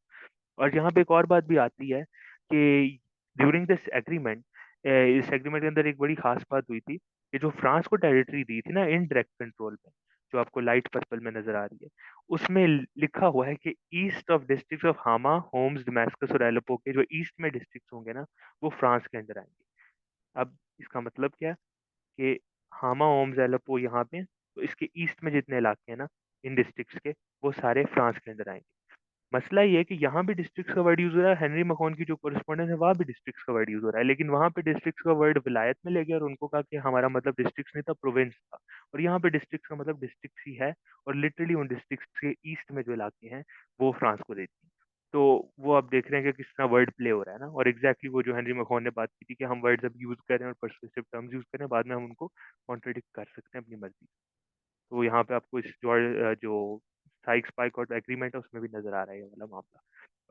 और यहाँ पे एक और बात भी आती है कि ड्यूरिंग दिस एग्रीमेंट, इस एग्रीमेंट के अंदर एक बड़ी खास बात हुई थी कि जो फ्रांस को टेरिटरी दी थी ना इन डायरेक्ट कंट्रोल में, जो आपको लाइट पर्पल में नजर आ रही है, उसमें लिखा हुआ है कि ईस्ट ऑफ डिस्ट्रिक्ट ऑफ हामा, होम्स, दमास्कस और एलेपो के जो ईस्ट में डिस्ट्रिक्ट होंगे ना, वो फ्रांस के अंदर आएंगे। अब इसका मतलब क्या है कि हामा, होम्स, एलेपो यहाँ पे, तो इसके ईस्ट में जितने इलाके हैं ना इन डिस्ट्रिक्ट्स के, वो सारे फ्रांस के अंदर आएंगे। मसला ये है कि यहाँ भी डिस्ट्रिक्ट्स का वर्ड यूज हो रहा है, हेनरी मकॉन की जो कोरिस्पोंडेंस है वहाँ भी डिस्ट्रिक्ट्स का वर्ड यूज हो रहा है, लेकिन वहाँ पे डिस्ट्रिक्ट्स का वर्ड विलायत में ले गया और उनको कहा कि हमारा मतलब डिस्ट्रिक्ट्स नहीं था, प्रोविंस था। और यहाँ पे डिस्ट्रिक्ट्स का मतलब डिस्ट्रिक्ट्स ही है, और लिटरली उन डिस्ट्रिक्ट्स के ईस्ट में जो इलाके हैं वो फ्रांस को देती हैं। तो वो आप देख रहे हैं कि किस तरह वर्ड प्ले हो रहा है ना, और एग्जैक्टली वो जो हेनरी मकॉन ने बात की थी कि हम वर्ड्स अब यूज करें और परसुएसिव टर्म्स यूज करें, बाद में हम उनको कॉन्ट्रडिक्ट कर सकते हैं अपनी मर्जी। तो यहाँ पे आपको इस जो साइक्स पाइकॉट एग्रीमेंट है उसमें भी नजर आ रहा है ये वाला मामला।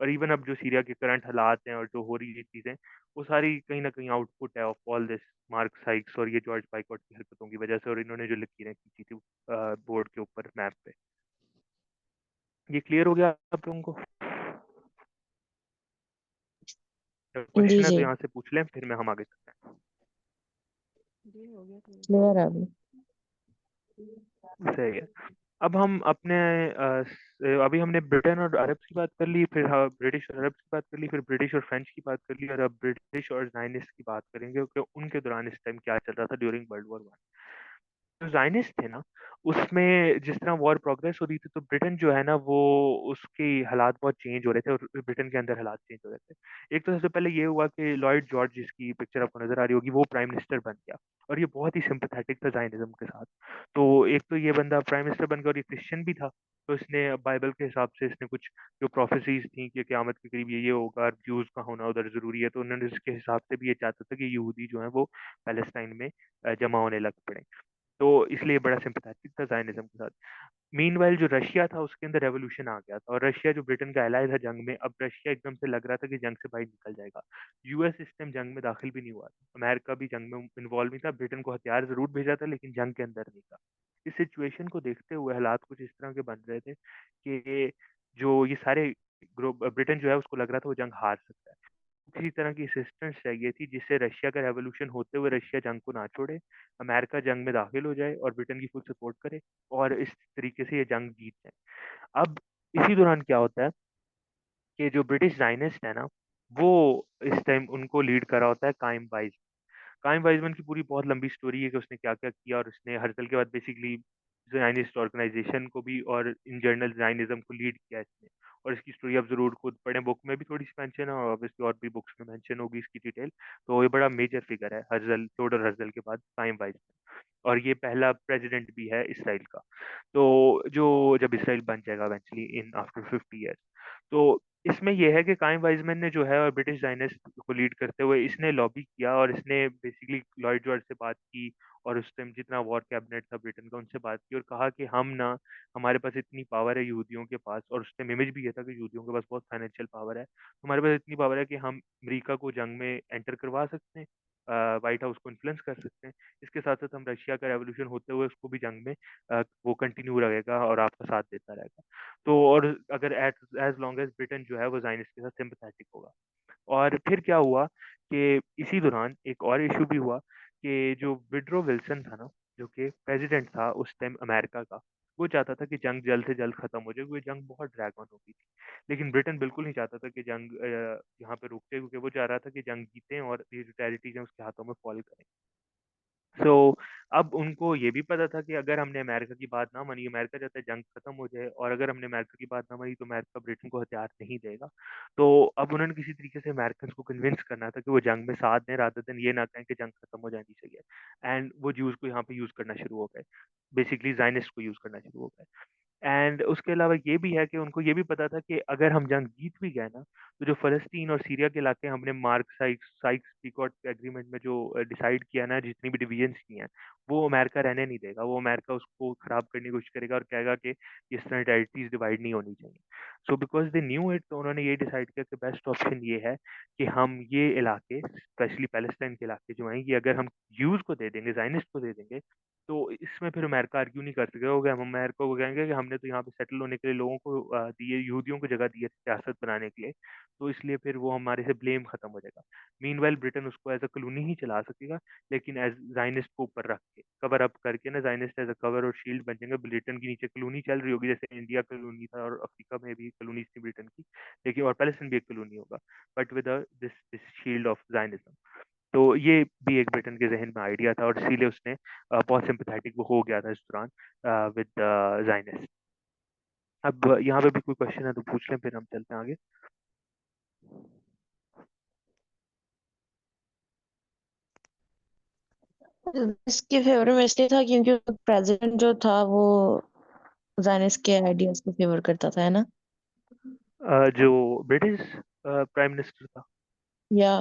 और इवन अब जो सीरिया के करंट हालात हैं और जो हो रही है चीजें, वो सारी कहीं ना कहीं आउटपुट है of all this mark Sikes और ये जॉर्ज पाइकॉट की हरकतों की वजह से, और इन्होंने जो लकीरें खींची थी बोर्ड के ऊपर मैप पे। ये क्लियर हो गया आप लोगों को? जी क्वेश्चन है तो जी, यहाँ से पूछ लें, फिर मैं हम आगे चलते क्लियर है अभी। हैं। सही है। अब हम अपने अभी हमने ब्रिटेन और अरब की बात कर ली, फिर हाँ ब्रिटिश और अरब की बात कर ली, फिर ब्रिटिश और फ्रेंच की बात कर ली, और अब ब्रिटिश और जायनिस्ट की बात करेंगे कि उनके दौरान इस टाइम क्या चल रहा था ड्यूरिंग वर्ल्ड वॉर 1। जो जायनिस्ट थे ना, उसमें जिस तरह वॉर प्रोग्रेस हो रही थी, तो ब्रिटेन जो है ना वो उसके हालात बहुत चेंज हो रहे थे, और ब्रिटेन के अंदर हालात चेंज हो रहे थे। एक तो सबसे पहले ये हुआ कि लॉयड जॉर्ज, जिसकी पिक्चर आपको नजर आ रही होगी, वो प्राइम मिनिस्टर बन गया। और ये बहुत ही सिंपथेटिक था जायनिज्म के साथ। तो एक तो ये बंदा प्राइम मिनिस्टर बन गया, और ये क्रिश्चियन भी था। तो इसने बाइबल के हिसाब से इसने कुछ जो प्रोफेसीज थी कि क़यामत के करीब ये होगा और ज्यूज का होना उधर जरूरी है, तो उन्होंने इसके हिसाब से भी ये चाहता था कि यहूदी जो है वो पैलेस्टाइन में जमा होने लग पड़े। तो इसलिए बड़ा सिंपैथेटिक था जायनिज्म के साथ। मीनवाइल जो रशिया था उसके अंदर रेवोल्यूशन आ गया था, और रशिया जो ब्रिटेन का एलाय था जंग में, अब रशिया एकदम से लग रहा था कि जंग से बाहर निकल जाएगा। यूएस इस टाइम जंग में दाखिल भी नहीं हुआ था, अमेरिका भी जंग में इन्वॉल्व नहीं था, ब्रिटेन को हथियार जरूर भेजा था लेकिन जंग के अंदर नहीं था। इस सिचुएशन को देखते हुए हालात कुछ इस तरह के बन रहे थे कि जो ये सारे ग्रुप, ब्रिटेन जो है उसको लग रहा था वो जंग हार सकता है। किसी तरह की असिस्टेंस चाहिए थी जिससे रशिया का रेवोल्यूशन होते हुए रशिया जंग को ना छोड़े, अमेरिका जंग में दाखिल हो जाए और ब्रिटेन की फुल सपोर्ट करे, और इस तरीके से ये जंग जीत जाए। अब इसी दौरान क्या होता है कि जो ब्रिटिश जायनिस्ट है ना, वो इस टाइम उनको लीड कर रहा होता है काइम वाइज। काइम वाइजमैन की पूरी बहुत लंबी स्टोरी है कि उसने क्या क्या किया, और उसने हर्टल के बाद बेसिकली जायनिस्ट ऑर्गेनाइजेशन को भी और इन जनरल जायनिज्म को लीड किया इसने। और इसकी स्टोरी आप जरूर खुद पढ़ें, बुक में भी थोड़ी सी मेंशन है और ऑब्वियसली और भी बुक्स में मेंशन होगी इसकी डिटेल। तो ये बड़ा मेजर फिगर है हर्जल, थोडर हर्जल के बाद काइम वाइजमैन, और ये पहला प्रेसिडेंट भी है इसराइल का। तो जो जब इसराइल बन जाएगा इवेंचुअली इन आफ्टर 50 ईयर्स। तो इसमें यह है कि काइम वाइजमैन ने जो है और ब्रिटिश जायनिस्ट को लीड करते हुए इसने लॉबी किया, और इसने बेसिकली लॉयड जॉर्ज से बात की, और उस टाइम जितना वॉर कैबिनेट था ब्रिटेन का उनसे बात की, और कहा कि हम ना, हमारे पास इतनी पावर है यहूदियों के पास, और उस टाइम इमेज भी ये था कि यहूदियों के पास बहुत फाइनेंशियल पावर है, तो हमारे पास इतनी पावर है कि हम अमेरिका को जंग में एंटर करवा सकते हैं, व्हाइट हाउस को इन्फ्लुएंस कर सकते हैं। इसके साथ साथ हम रशिया का रेवोल्यूशन होते हुए उसको भी जंग में वो कंटिन्यू रहेगा और आपका साथ देता रहेगा। तो और अगर as as long as Britain जो है वो जायनिस्ट के साथ सिंपैथेटिक होगा। और फिर क्या हुआ कि इसी दौरान एक और इशू भी हुआ कि जो विड्रो विल्सन था ना, जो कि प्रेसिडेंट था उस टाइम अमेरिका का, वो चाहता था कि जंग जल्द से जल्द खत्म हो जाए, क्योंकि जंग बहुत ड्रैग ऑन हो गई थी। लेकिन ब्रिटेन बिल्कुल नहीं चाहता था कि जंग यहाँ पे रुक जाए, क्योंकि वो चाह रहा था कि जंग जीतें और ये जो टेरिटरीज हैं उसके हाथों में फॉल करें। सो अब उनको ये भी पता था कि अगर हमने अमेरिका की बात ना मानी, अमेरिका चाहता है जंग खत्म हो जाए, और अगर हमने अमेरिका की बात ना मानी तो अमेरिका ब्रिटेन को हथियार नहीं देगा। तो अब उन्होंने किसी तरीके से अमेरिकन को कन्विंस करना था कि वो जंग में साथ दें, रादर देन ये ना कहें कि जंग खत्म हो जानी चाहिए। एंड वो ज्यूज को यहाँ पे यूज करना शुरू हो गए, बेसिकली जाइनिस्ट को यूज करना शुरू हो गए। एंड उसके अलावा ये भी है कि उनको ये भी पता था कि अगर हम जंग जीत भी गए ना, तो जो फ़लस्तीन और सीरिया के इलाके हमने mark Sikes Sikes picot agreement में जो डिसाइड किया ना, जितनी भी डिवीजन्स की हैं, वो अमेरिका रहने नहीं देगा। वो अमेरिका उसको खराब करने की कोशिश करेगा और कहेगा कि इस तरह टेरिटरीज डिवाइड नहीं होनी चाहिए। So because they knew it, तो उन्होंने ये डिसाइड किया कि बेस्ट ऑप्शन ये है कि हम ये इलाके, स्पेशली पैलेस्टाइन के इलाके जो हैं, ये अगर हम यूज को दे देंगे, जायनिस्ट को दे देंगे, तो इसमें फिर अमेरिका आर्ग्यू नहीं कर सकेगा। हम अमेरिका को कहेंगे कि हमने तो यहाँ पे सेटल होने के लिए लोगों को दिए, यहूदियों को जगह दी है सियासत बनाने के लिए, तो इसलिए फिर वो हमारे से ब्लेम खत्म हो जाएगा। मीनवाइल ब्रिटेन उसको एज अ कॉलोनी ही चला सकेगा, लेकिन एज जाइनिस्ट को ऊपर रख के, कवर अप करके ना, जाइनिस्ट एज अ कवर और शील्ड बन जाएंगे। ब्रिटेन की नीचे कॉलोनी चल रही होगी, जैसे इंडिया कॉलोनी था और अफ्रीका में भी कॉलोनी थी ब्रिटेन की, लेकिन और पैलेस्टाइन भी एक कॉलोनी होगा, but with this this shield of Zionism. तो ये भी एक ब्रिटेन के जहन में आइडिया था, और इसीलिए उसने बहुत सिंपथेटिक वो हो गया था इस दौरान विद जाइनिस्ट। अब यहाँ पे भी कोई क्वेश्चन है तो पूछ लें, फिर हम चलते हैं आगे। इसके फेवर में इसलिए था क्योंकि प्रेसिडेंट जो था वो जायनिस्ट के आइडियाज को फेवर करता था, है ना? जो ब्रिटिश प्राइम मिनिस्टर था, या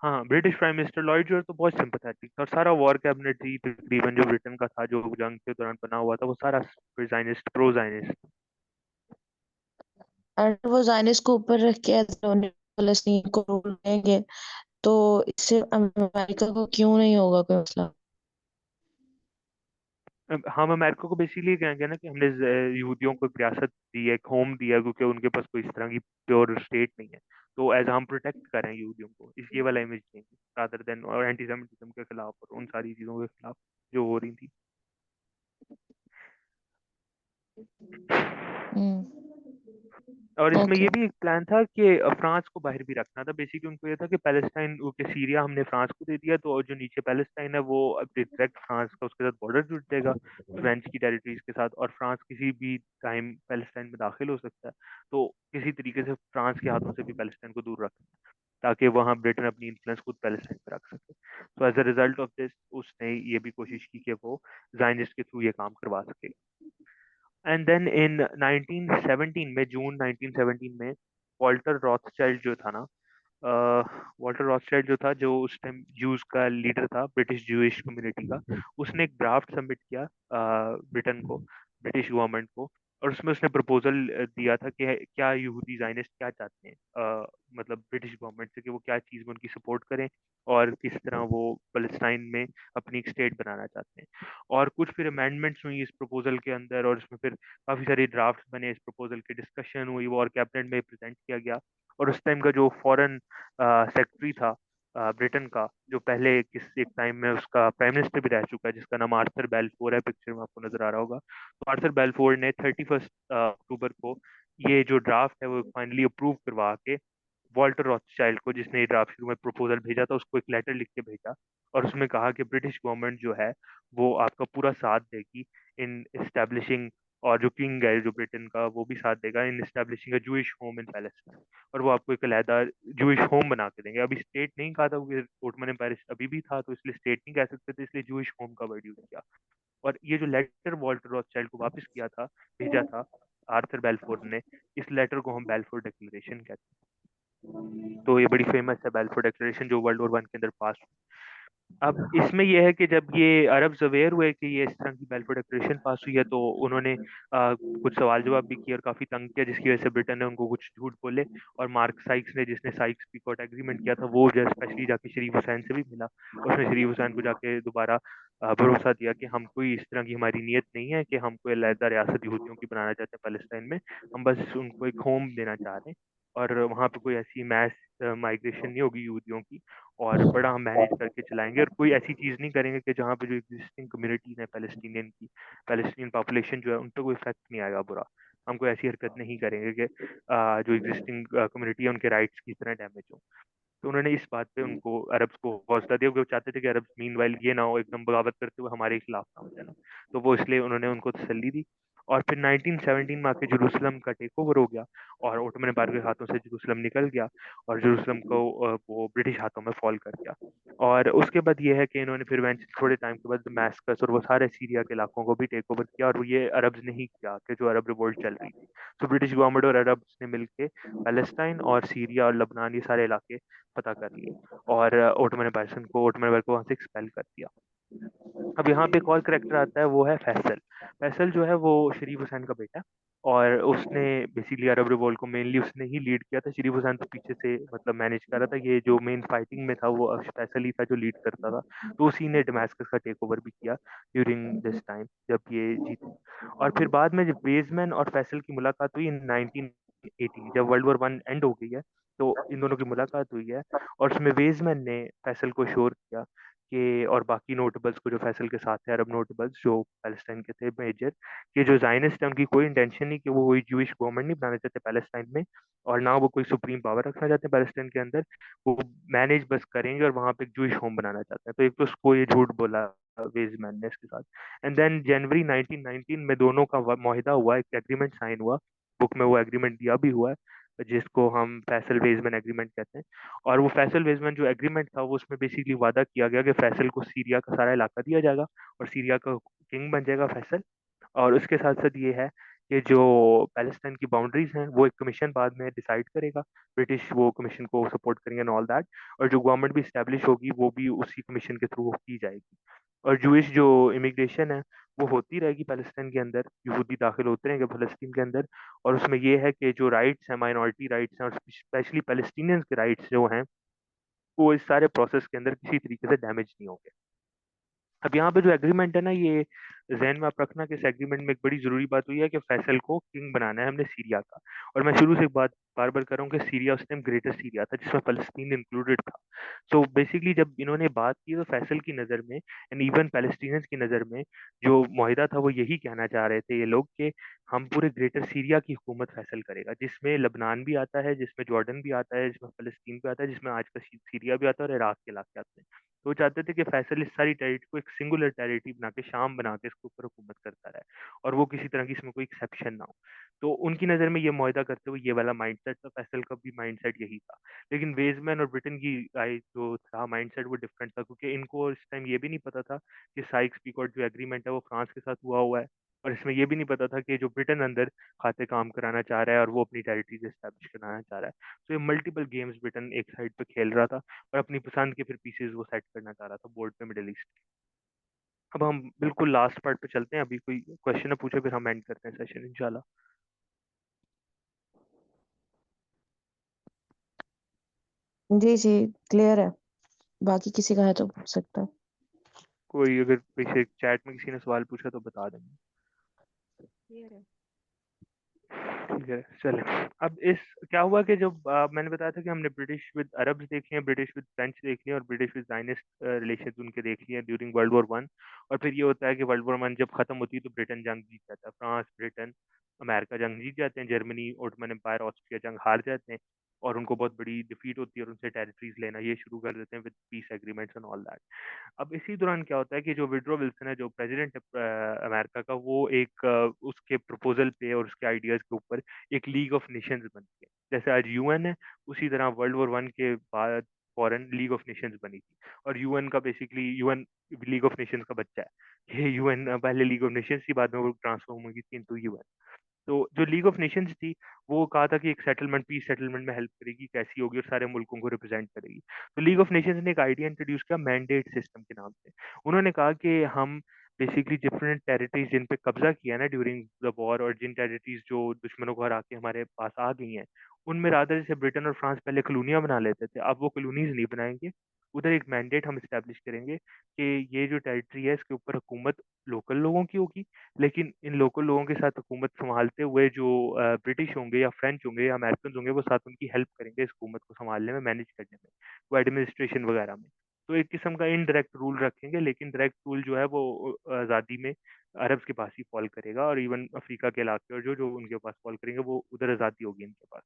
हाँ, British prime minister Lord George तो बहुत सिंपथेटिक था, और सारा वॉर कैबिनेट ही तकरीबन जो ब्रिटेन का था, जो जंग के दौरान बना हुआ था, वो सारा जाइनिस्ट, प्रो जाइनिस्ट। और वो जायनिस्ट को ऊपर रख के उन्हें फलस्तीन को रूल देंगे, तो इससे अमेरिका को क्यों नहीं होगा कोई मसला? हम अमेरिका को बेसिकली कहेंगे ना कि हमने यहूदियों को एक रियासत दी है, एक होम दिया है, क्योंकि उनके पास कोई इस तरह की प्योर स्टेट नहीं है। तो एज हम प्रोटेक्ट कर रहे हैं यहूदियों को, इस ये वाला इमेज देंगे, रादर देन और एंटीसेमिटिज्म के खिलाफ और उन सारी चीजों के खिलाफ जो हो रही थी। और इसमें ओके। ये भी एक प्लान था कि फ्रांस को बाहर भी रखना था। बेसिकली उनको ये था कि पैलेस्टाइन, ओके, सीरिया हमने फ्रांस को दे दिया, तो जो नीचे पैलेस्टाइन है वो अब डायरेक्ट फ्रांस का उसके साथ बॉर्डर जुड़ जाएगा, फ्रेंच की टेरिटरीज के साथ, और फ्रांस किसी भी टाइम पैलेस्टाइन में दाखिल हो सकता है। तो किसी तरीके से फ्रांस के हाथों से भी पैलेस्टाइन को दूर रखना, ताकि वहाँ ब्रिटेन अपनी इन्फ्लुएंस खुद पैलेस्टाइन पर रख सके। तो as a result of this, उसने ये भी कोशिश की कि वो जायनिस्ट के थ्रू ये काम करवा सके। एंड देन इन 1917 में, जून 1917 में, वॉल्टर रॉथस्चाइल्ड जो था ना, वॉल्टर रॉथस्चाइल्ड जो था, जो उस टाइम ज्यूज का लीडर था, ब्रिटिश ज्यूइश कम्युनिटी का, उसने एक ड्राफ्ट सबमिट किया ब्रिटेन को, ब्रिटिश गवर्नमेंट को। और उसमें उसने प्रपोजल दिया था कि क्या यहूदी जायनिस्ट क्या चाहते हैं, मतलब ब्रिटिश गवर्नमेंट से, कि वो क्या चीज़ में उनकी सपोर्ट करें, और किस तरह वो फलस्तीन में अपनी एक स्टेट बनाना चाहते हैं। और कुछ फिर अमेंडमेंट्स हुई इस प्रपोजल के अंदर, और इसमें फिर काफ़ी सारे ड्राफ्ट बने, इस प्रपोजल की डिस्कशन हुई, वो और कैबिनेट में प्रेजेंट किया गया। और उस टाइम का जो फॉरेन सेक्रेटरी था ब्रिटेन का, जो पहले किस एक टाइम में उसका प्राइम मिनिस्टर भी रह चुका है, जिसका नाम आर्थर बेल्फोर है, पिक्चर में आपको नजर आ रहा होगा। तो आर्थर बेल्फोर ने 31 अक्टूबर को ये जो ड्राफ्ट है वो फाइनली अप्रूव करवा के, वॉल्टर रॉथस्चाइल्ड को, जिसने ये ड्राफ्ट शुरू में प्रपोजल भेजा था, उसको एक लेटर लिख के भेजा, और उसमें कहा कि ब्रिटिश गवर्नमेंट जो है वो आपका पूरा साथ देगी इन एस्टेब्लिशिंग, और जो किंग है जो ब्रिटेन का, वो भी साथ देगा in establishing a Jewish home in Palestine, और वो आपको एक अलहदा जूइश होम बना के देंगे। अभी स्टेट नहीं कहा था, क्योंकि ओटमन एम्पायर अभी भी था, तो इसलिए स्टेट नहीं कह सकते थे, इसलिए जूइश होम का वर्ड यूज किया। और ये जो लेटर वॉल्टर रॉथस्चाइल्ड को वापस किया था, भेजा था आर्थर बेल्फोर ने, इस लेटर को हम बेल्फोर डिक्लेरेशन कहते हैं। तो ये बड़ी फेमस है बेल्फोर डिक्लेरेशन, जो वर्ल्ड वॉर वन के अंदर पास। अब इसमें यह है कि जब ये अरब्स अवेयर हुए कि ये इस तरह की बेल्फोर डिक्लेरेशन पास हुई है, तो उन्होंने कुछ सवाल जवाब भी किए और काफी तंग किया, जिसकी वजह से ब्रिटेन ने उनको कुछ झूठ बोले। और मार्क साइक्स ने, जिसने साइक्स पीकॉट एग्रीमेंट किया था, वो जो स्पेशली जाके शरीफ हुसैन से भी मिला, उसने शरीफ हुसैन को जाके दोबारा भरोसा दिया कि हम कोई इस तरह की हमारी नीयत नहीं है कि हम कोई अलहदा रियासत यहूदियों की बनाना चाहते हैं पैलेस्टाइन में, हम बस उनको एक होम देना चाह रहे हैं, और वहाँ पे कोई ऐसी मैस माइग्रेशन नहीं होगी यहूदियों की, और बड़ा हम मैनेज करके चलाएंगे, और कोई ऐसी चीज़ नहीं करेंगे कि जहाँ पे जो एग्जिस्टिंग कम्युनिटीज है पैलेस्टीनियन की, पैलेस्टीनियन पॉपुलेशन जो है, उन पर कोई इफेक्ट नहीं आएगा बुरा। हम कोई ऐसी हरकत नहीं करेंगे कि जो एग्जिस्टिंग कम्युनिटी है उनके राइट्स की तरह डैमेज हो। तो उन्होंने इस बात पे उनको अरब्स को हौसला दिया, क्योंकि वो चाहते थे कि अरब्स मीनवाइल ये ना हो एकदम बगावत करते हुए हमारे खिलाफ ना हो जाना। तो वो इसलिए उन्होंने उनको तसल्ली दी। और फिर 1917 में आके जेरूसलम का टेक ओवर हो गया, और ओटोमन एम्पायर के हाथों से जेरूसलम निकल गया, और जेरूसलम को वो ब्रिटिश हाथों में फॉल कर गया। और उसके बाद ये है कि इन्होंने फिर थोड़े टाइम के बाद दमास्कस और वो सारे सीरिया के इलाकों को भी टेक ओवर किया, और वो ये अरब्स ने ही किया कि जो अरब रिवोल्ट चल रही थी। तो ब्रिटिश गवर्नमेंट और अरब्स ने मिलके पैलेस्टाइन और सीरिया और लबनान ये सारे इलाके पता कर लिए, और ओटोमन एम्पायर को वहां से एक्सपेल कर दिया। अब यहाँ पे एक और करेक्टर आता है, वो है फैसल। फैसल जो है वो शरीफ हुसैन का बेटा है, और उसने बेसिकली अरब रिवॉल्ट को मेनली उसने ही लीड किया था। शरीफ हुसैन तो पीछे से मतलब मैनेज कर रहा था, ये जो मेन फाइटिंग में था वो फैसल ही था जो लीड करता था। तो उसी ने डमास्कस का टेक ओवर भी किया ड्यूरिंग दिस टाइम जब ये जीते। और फिर बाद में जब वेजमैन और फैसल की मुलाकात हुई इन 1980, जब वर्ल्ड वॉर 1 एंड हो गई है, तो इन दोनों की मुलाकात हुई है, और उसमें वेजमैन ने फैसल को श्योर किया कि, और बाकी नोटेबल्स को जो फैसल के साथ है, अरब नोटेबल्स जो पैलेस्टाइन के थे मेजर, कि जो जायनिस्ट है उनकी कोई इंटेंशन नहीं कि वो कोई जूइश गवर्नमेंट नहीं बनाना चाहते पैलेस्टाइन में, और ना वो कोई सुप्रीम पावर रखना चाहते पैलेस्टाइन के अंदर। वो मैनेज बस करेंगे और वहां पे एक जूइश होम बनाना चाहते हैं। तो एक तो उसको ये झूठ बोला वेजमैन ने इसके साथ। एंड देन जनवरी 1919 में दोनों का मुआहिदा हुआ, एक एग्रीमेंट साइन हुआ। बुक में वो एग्रीमेंट दिया भी हुआ है, जिसको हम फैसल वेजमैन एग्रीमेंट कहते हैं। और वो फैसल वेजमैन जो एग्रीमेंट था वो उसमें बेसिकली वादा किया गया कि फैसल को सीरिया का सारा इलाका दिया जाएगा, और सीरिया का किंग बन जाएगा फैसल। और उसके साथ साथ ये है कि जो पैलेस्टाइन की बाउंड्रीज हैं वो एक कमीशन बाद में डिसाइड करेगा, ब्रिटिश वो कमीशन को सपोर्ट करेंगे एंड ऑल दैट। और जो गवर्नमेंट भी स्टैब्लिश होगी वो भी उसी कमीशन के थ्रू की जाएगी। और जूइश जो इमिग्रेशन है वो होती रहेगी पैलेस्टाइन के अंदर, यहूदी दाखिल होते रहेंगे फलस्तीन के अंदर। और उसमें ये है कि जो राइट्स हैं, माइनॉरिटी राइट्स हैं, और स्पेशली पैलेस्टीनियंस के राइट्स जो हैं, वो इस सारे प्रोसेस के अंदर किसी तरीके से डैमेज नहीं होंगे। अब यहाँ पे जो एग्रीमेंट है ना, ये जहन में आप रखना कि इस एग्रीमेंट में एक बड़ी जरूरी बात हुई है कि फैसल को किंग बनाना है हमने सीरिया का। और मैं शुरू से एक बात बार बार कर रहा हूँ कि सीरिया उस टाइम ग्रेटर सीरिया था जिसमें फलस्तीन इंक्लूडेड था। सो बेसिकली जब इन्होंने बात की तो फैसल की नज़र में एंड इवन पैलेस्टीनियंस की नज़र में जो मुआहिदा था वो यही कहना चाह रहे थे ये लोग कि हम पूरे ग्रेटर सीरिया की हुकूमत फैसल करेगा, जिसमें लबनान भी आता है, जिसमें जॉर्डन भी आता है, जिसमें फलस्तीन भी आता है, जिसमें आज का सीरिया भी आता है और इराक के इलाके आते हैं। तो वो चाहते थे कि फैसल इस सारी टेरिटरी को एक सिंगुलर टेरिटरी बना के, शाम बना के इसके ऊपर हुकूमत करता रहे, और वो किसी तरह की इसमें कोई एक्सेप्शन ना हो। तो उनकी नज़र में ये मुआहिदा करते हुए ये वाला माइंडसेट था, फैसल का भी माइंडसेट यही था। लेकिन वेजमैन और ब्रिटेन की जो था माइंडसेट वो डिफरेंट था, क्योंकि इनको इस टाइम ये भी नहीं पता था कि साइक्स पीकॉट जो एग्रीमेंट है वो फ्रांस के साथ हुआ है। और इसमें ये भी नहीं पता था कि जो ब्रिटेन अंदर खाते काम कराना चाह रहा है और वो अपनी टेरिटरीज एस्टेब्लिश कराना चाह रहा है। तो ये मल्टीपल गेम्स ब्रिटेन एक साइड पे खेल रहा था, और अपनी पसंद के फिर पीसेस वो सेट करना चाह रहा था बोर्ड पे मिडिल ईस्ट। अब हम बिल्कुल लास्ट पार्ट पे चलते हैं, अभी कोई क्वेश्चन है पूछे फिर हम एंड करते हैं सेशन इंशाल्लाह। जी जी, क्लियर है। बाकी किसी का है तो पूछ सकता है। कोई अगर पीछे चैट में किसी ने सवाल पूछा तो बता देंगे। क्लियर है। ठीक है चले। अब इस क्या हुआ कि जब मैंने बताया था कि हमने ब्रिटिश विद अरब्स देख लिया, ब्रिटिश विद फ्रेंच देख लिया, और ब्रिटिश विद जायनिस्ट रिलेशन उनके देख लिए ड्यूरिंग वर्ल्ड वॉर 1। और फिर ये होता है कि वर्ल्ड वॉर 1 जब खत्म होती है तो ब्रिटेन जंग जीत जाता है, फ्रांस ब्रिटेन अमेरिका जंग जीत जाते हैं, जर्मनी ओटमन एम्पायर ऑस्ट्रिया जंग हार जाते हैं, और उनको बहुत बड़ी डिफीट होती है, और उनसे टेरिटरीज लेना ये शुरू कर देते हैं with piece agreements and all that. अब इसी दौरान क्या होता है कि जो विड्रो विल्सन है जो प्रेसिडेंट है अमेरिका का, वो एक उसके प्रपोजल पे और उसके आइडियाज के ऊपर एक लीग ऑफ नेशंस बनती है। जैसे आज यूएन है, उसी तरह वर्ल्ड वॉर 1 के बाद फॉरेन लीग ऑफ नेशंस बनी थी। और यूएन का basically UN league of Nations का बच्चा है। ये यूएन पहले लीग ऑफ नेशंस थी, बाद में वो ट्रांसफॉर्म हुई थी इनटू यूएन। तो जो लीग ऑफ नेशंस थी वो कहा था कि एक सेटलमेंट, पीस सेटलमेंट में हेल्प करेगी, कैसी होगी, और सारे मुल्कों को रिप्रेजेंट करेगी। तो लीग ऑफ नेशंस ने एक आइडिया इंट्रोड्यूस किया मैंडेट सिस्टम के नाम से। उन्होंने कहा कि हम बेसिकली डिफरेंट टेरिटरीज जिन पे कब्जा किया ना ड्यूरिंग द वॉर, और जिन टेरिटरीज जो दुश्मनों को हरा के हमारे पास आ गई हैं, उनमें रादर जैसे ब्रिटेन और फ्रांस पहले कॉलोनियां बना लेते थे, अब वो कॉलोनीज नहीं बनाएंगे। उधर एक मैंडेट हम इस्टेब्लिश करेंगे कि ये जो टेरिटरी है इसके ऊपर हुकूमत लोकल लोगों की होगी, लेकिन इन लोकल लोगों के साथ हुकूमत संभालते हुए जो ब्रिटिश होंगे या फ्रेंच होंगे या अमेरिकन होंगे वो साथ उनकी हेल्प करेंगे इस हुकूमत को संभालने में, मैनेज करने में, वो एडमिनिस्ट्रेशन वगैरह में। तो एक किस्म का इनडायरेक्ट रूल रखेंगे, लेकिन डायरेक्ट रूल जो है वो आज़ादी में अरब्स के पास ही फॉल करेगा, और इवन अफ्रीका के इलाके और जो जो उनके पास फॉल करेंगे वो उधर आज़ादी होगी इनके पास।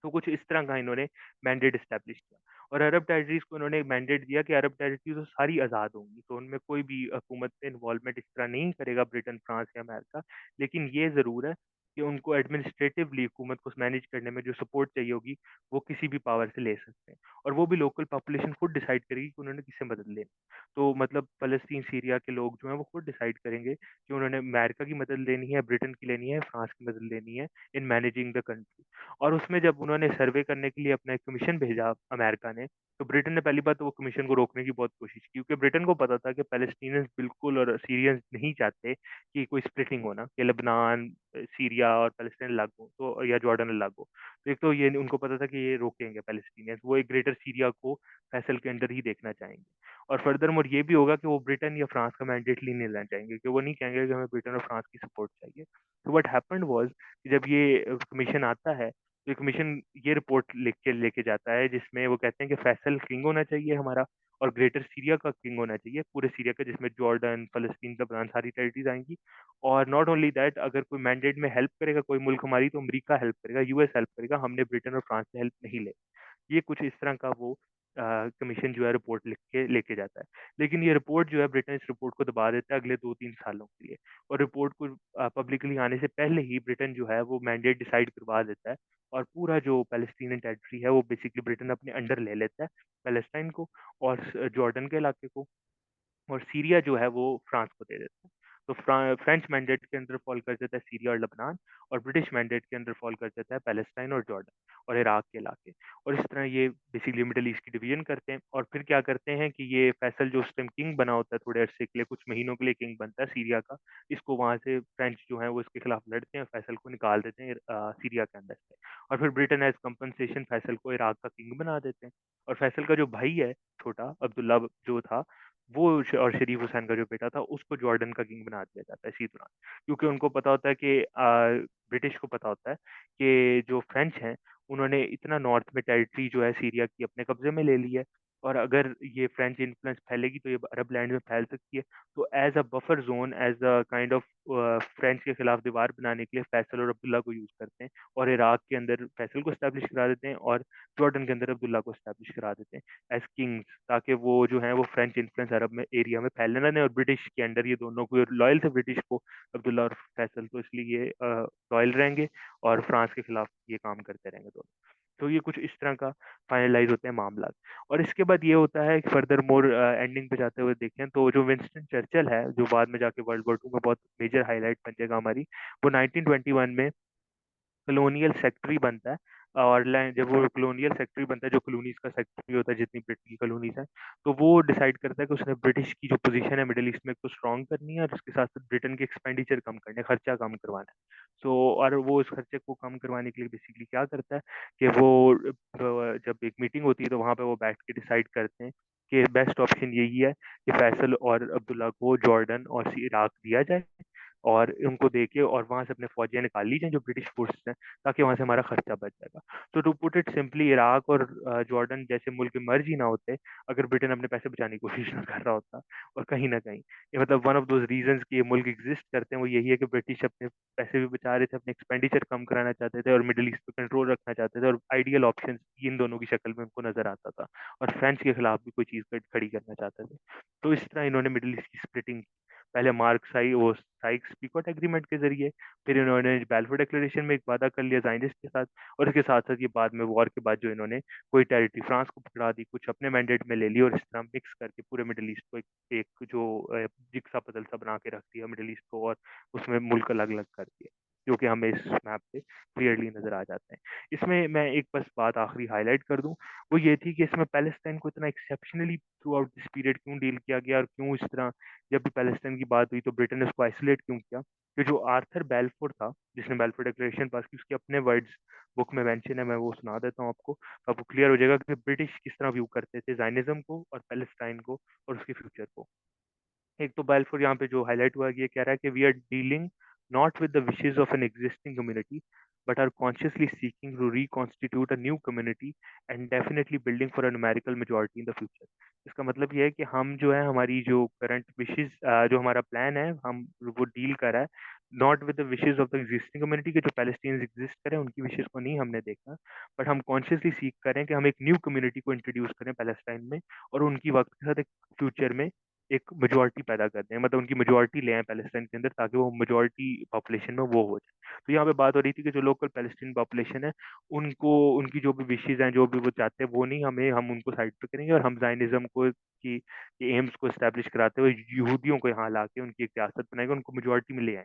तो कुछ इस तरह का इन्होंने मैंडेट एस्टेब्लिश किया और अरब टेरिटरीज़ को इन्होंने मैंडेट दिया कि अरब टेरिटरी तो सारी आज़ाद होंगी, तो उनमें कोई भी हुकूमत से इन्वॉल्वमेंट इस तरह नहीं करेगा ब्रिटेन, फ्रांस या अमेरिका। लेकिन ये ज़रूर है कि उनको एडमिनिस्ट्रेटिवली हुकूमत को मैनेज करने में जो सपोर्ट चाहिए होगी, वो किसी भी पावर से ले सकते हैं और वो भी लोकल पॉपुलेशन खुद डिसाइड करेगी कि उन्होंने किससे मदद लेनी। तो मतलब फ़लस्तीन, सीरिया के लोग जो हैं, वो खुद डिसाइड करेंगे कि उन्होंने अमेरिका की मदद लेनी है, ब्रिटेन की लेनी है, फ्रांस की मदद लेनी है इन मैनेजिंग द कंट्री। और उसमें जब उन्होंने सर्वे करने के लिए अपना एक कमीशन भेजा अमेरिका ने, तो ब्रिटेन ने पहली बात तो वो कमीशन को रोकने की बहुत कोशिश की क्योंकि ब्रिटेन को पता था कि पैलेस्टीनियंस बिल्कुल और सीरियंस नहीं चाहते कि कोई स्प्लिटिंग होना, कि लेबनान, सीरिया और पैलेस्टाइन अलग हो तो या जॉर्डन अलग हो। तो एक तो ये उनको पता था कि ये रोकेंगे पैलेस्टीनियंस, वो एक ग्रेटर सीरिया को फैसल के अंदर ही देखना चाहेंगे। और फर्दरमोर ये भी होगा कि वो ब्रिटेन या फ्रांस का मैंडेट नहीं लेना चाहेंगे कि वो नहीं कहेंगे कि हमें ब्रिटेन और फ्रांस की सपोर्ट चाहिए। तो व्हाट हैपेंड वाज़ कि जब ये कमीशन आता है, तो ये कमीशन ये रिपोर्ट लिख के लेके जाता है जिसमें वो कहते हैं कि फैसल किंग होना चाहिए हमारा और ग्रेटर सीरिया का किंग होना चाहिए, पूरे सीरिया का जिसमें जॉर्डन, फ़लस्तीन, लेबनान सारी टेरिटरीज़ आएँगी। और नॉट ओनली दैट, अगर कोई मैंडेट में हेल्प करेगा कोई मुल्क हमारी, तो अमेरिका हेल्प करेगा, यूएस हेल्प करेगा, हमने ब्रिटेन और फ्रांस से हेल्प नहीं ले। ये कुछ इस तरह का वो कमीशन जो है रिपोर्ट लिख के लेके जाता है। लेकिन ये रिपोर्ट जो है, ब्रिटेन इस रिपोर्ट को दबा देता है अगले 2-3 सालों के लिए और रिपोर्ट को पब्लिकली आने से पहले ही ब्रिटेन जो है वो मैंडेट डिसाइड करवा देता है और पूरा जो पैलेस्टीनियन टेरिटरी है वो बेसिकली ब्रिटेन अपने अंडर ले लेता है, पैलेस्टाइन को और जॉर्डन के इलाके को, और सीरिया जो है वो फ्रांस को दे देता है। तो फ्रेंच मैंडेट के अंदर फॉल कर जाता है सीरिया और लेबनान और ब्रिटिश मैंडेट के अंदर फॉल कर जाता है पैलेस्टाइन और जॉर्डन और इराक के इलाके। और इस तरह ये बेसिकली मिडल ईस्ट की डिवीजन करते हैं और फिर क्या करते हैं कि ये फैसल जो उस टाइम किंग बना होता है, थोड़े अरसे के लिए, कुछ महीनों के लिए किंग बनता है सीरिया का, इसको वहाँ से फ्रेंच जो है वो इसके खिलाफ लड़ते हैं, फैसल को निकाल देते हैं सीरिया के अंदर से। और फिर ब्रिटेन एज कंपनसेशन फैसल को इराक का किंग बना देते हैं और फैसल का जो भाई है छोटा, अब्दुल्ला जो था, वो और शरीफ हुसैन का जो बेटा था, उसको जॉर्डन का किंग बना दिया जाता है इसी दौरान। क्योंकि उनको पता होता है कि ब्रिटिश को पता होता है कि जो फ्रेंच हैं, उन्होंने इतना नॉर्थ में टेरिटरी जो है सीरिया की अपने कब्जे में ले ली है और अगर ये फ्रेंच इन्फ्लुएंस फैलेगी तो ये अरब लैंड में फैल सकती है। तो as a buffer zone, as a kind of French के खिलाफ दीवार बनाने के लिए फैसल और अब्दुल्ला को यूज़ करते हैं और इराक के अंदर फैसल को इस्टेब्लिश करा देते हैं और जॉर्डन के अंदर अब्दुल्ला को इस्टेब्लिश करा देते हैं एज किंग्स, ताकि वो जो है वो फ्रेंच इन्फ्लुएंस अरब में एरिया में फैलने ना दें और ब्रिटिश के अंडर ये दोनों को लॉयल थे ब्रिटिश को, अब्दुल्ला और फैसल, तो इसलिए ये लॉयल रहेंगे और फ्रांस के खिलाफ ये काम करते रहेंगे दोनों। तो ये कुछ इस तरह का फाइनलाइज होते हैं मामला। और इसके बाद ये होता है कि फर्दर मोर एंडिंग पे जाते हुए देखें तो जो विंस्टन चर्चिल है, जो बाद में जाके वर्ल्ड वॉर 2 में बहुत मेजर हाईलाइट बन जाएगा हमारी, वो 1921 में कॉलोनियल सेक्रेटरी बनता है। और जब वो कॉलोनियल सेक्रेटरी बनता है, जो कॉलोनीज का सेक्रेटरी होता है जितनी ब्रिटेन की कॉलोनीज हैं, तो वो डिसाइड करता है कि उसने ब्रिटिश की जो पोजीशन है मिडिल ईस्ट में को स्ट्रॉन्ग करनी है और उसके साथ साथ ब्रिटेन के एक्सपेंडिचर कम करने, खर्चा कम करवाना है। सो और वो उस खर्चे को कम करवाने के लिए बेसिकली क्या करता है कि वो जब एक मीटिंग होती है तो वहाँ पे वो बैठ के डिसाइड करते हैं कि बेस्ट ऑप्शन यही है कि फैसल और अब्दुल्ला को जॉर्डन और इराक दिया जाए और उनको देके और वहाँ से अपने फौजियाँ निकाल ली जाएँ जो ब्रिटिश फोर्सेस हैं, ताकि वहाँ से हमारा खर्चा बच जाएगा। तो to put it simply, Iraq और जॉर्डन जैसे मुल्क मर्ज ही ना होते अगर ब्रिटेन अपने पैसे बचाने की कोशिश ना कर रहा होता। और कहीं न कहीं ये मतलब वन ऑफ दोज़ रीज़न्स कि ये मुल्क एग्ज़िस्ट करते हैं वो यही है कि ब्रिटिश अपने पैसे भी बचा रहे थे, अपने एक्सपेंडिचर कम कराना चाहते थे और मिडल ईस्ट पे कंट्रोल रखना चाहते थे और आइडियल ऑप्शन इन दोनों की शक्ल में उनको नज़र आता था और फ्रेंच के खिलाफ भी कोई चीज़ खड़ी करना चाहते थे। तो इस तरह इन्होंने मिडल ईस्ट की स्प्लिटिंग, पहले साइक्स-पीकॉट एग्रीमेंट के ज़रिए, फिर इन्होंने बाल्फोर डिक्लेरेशन में एक वादा कर लिया ज़ायनिस्ट के साथ और इसके साथ-साथ ये बाद में वॉर के बाद जो इन्होंने कोई टेरिटरी फ्रांस को पकड़ा दी, कुछ अपने मैंडेट में ले ली और इस तरह मिक्स करके पूरे मिडल ईस्ट को एक एक जो जिग्सा पज़ल सा बना के रख दिया मिडल ईस्ट को और उसमें मुल्क अलग-अलग कर दिए, जो कि हमें इस मैप पे क्लियरली नज़र आ जाते हैं। इसमें मैं एक बस बात आखिरी हाइलाइट कर दूँ, वो ये थी कि इसमें पैलेस्टाइन को इतना exceptionally through out this period क्यों डील किया गया और क्यों इस तरह जब भी पैलेस्टाइन की बात हुई तो ब्रिटेन ने उसको आइसोलेट क्यों किया? कि जो आर्थर बैलफोर था, जिसने बैलफोर डिक्लेरेशन पास की, उसके अपने वर्ड्स बुक में मेंशन है, मैं वो सुना देता हूँ आपको, तो आपको क्लियर हो जाएगा कि ब्रिटिश किस तरह व्यू करते थे ज़ायनिज़्म को और पैलेस्टाइन को और उसके फ्यूचर को। एक तो बैलफोर यहाँ पे जो हाईलाइट हुआ है, ये कह रहा है कि we are dealing not with the wishes of an existing community but are consciously seeking to reconstitute a new community and definitely building for a numerical majority in the future. इसका मतलब ये है कि हम जो है हमारी जो करंट विशेस जो हमारा प्लान है हम वो डील कर रहा है not with the wishes of the existing community के जो पैलेस्टीनियंस एग्जिस्ट करें उनकी विशेस को नहीं हमने देखा, बट हम कॉन्शियसली सीख करें कि हम एक न्यू कम्युनिटी को इंट्रोड्यूस करें पैलेस्टाइन में, और उनकी वक्त के साथ एक फ्यूचर में एक मेजोरिटी पैदा कर दें, मतलब उनकी मेजोरिटी ले आए पैलेस्टाइन के अंदर, ताकि वो मेजोरिटी पॉपुलेशन में वो हो जाए। तो यहाँ पे बात हो रही थी कि जो लोकल पैलेस्टीन पॉपुलेशन है, उनको उनकी जो भी विशेज हैं, जो भी वो चाहते हैं, वो नहीं, हमें हम उनको साइड पे करेंगे, और हम जायनिज्म को की एम्स को स्टैब्लिश कराते हुए यहूदियों को यहाँ ला के उनकी एक रियासत बनाएंगे, उनको मेजोरिटी में ले आए,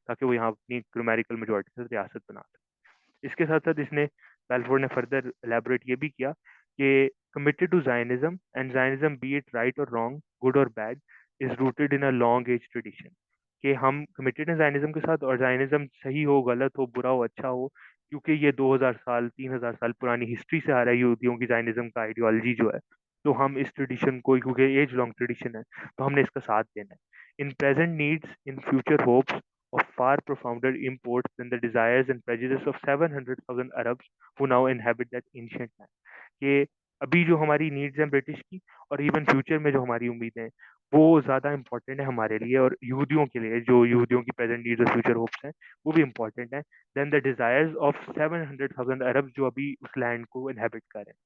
ताकि वो यहाँ अपनी न्यूमेरिकल मेजोरिटी से रियासत बना सके। इसके साथ साथ इसने बैल्फोर ने फर्दर एलैबोरेट ये भी किया कि committed to Zionism, and Zionism be it right और रॉन्ग, गुड और bad, is rooted in a long age tradition. कि हम कमिटेड हैं जायनिज्म के साथ, और जायनिज्म सही हो, गलत हो, बुरा हो, अच्छा हो, क्योंकि ये 2000 साल 3000 साल पुरानी हिस्ट्री से आ रहा है यहूदियों की जायनिज्म का आइडियोलॉजी जो है। तो हम इस ट्रेडिशन को, क्योंकि एज लॉन्ग ट्रेडिशन है, तो हमने इसका साथ देना है। In present needs, in future hopes of far profounder imports than the desires and prejudice of 700,000 Arabs who now inhabit that ancient land. कि अभी जो हमारी नीड्स हैं ब्रिटिश की, और इवन फ्यूचर में जो हमारी उम्मीदें हैं, वो ज़्यादा इंपॉर्टेंट है हमारे लिए, और यहूदियों के लिए, जो यहूदियों की प्रेजेंट नीड्स और फ्यूचर होप्स हैं, वो भी इंपॉर्टेंट है देन द डिजायर्स ऑफ 700,000 अरब जो अभी उस लैंड को इनहेबिट कर रहे हैं।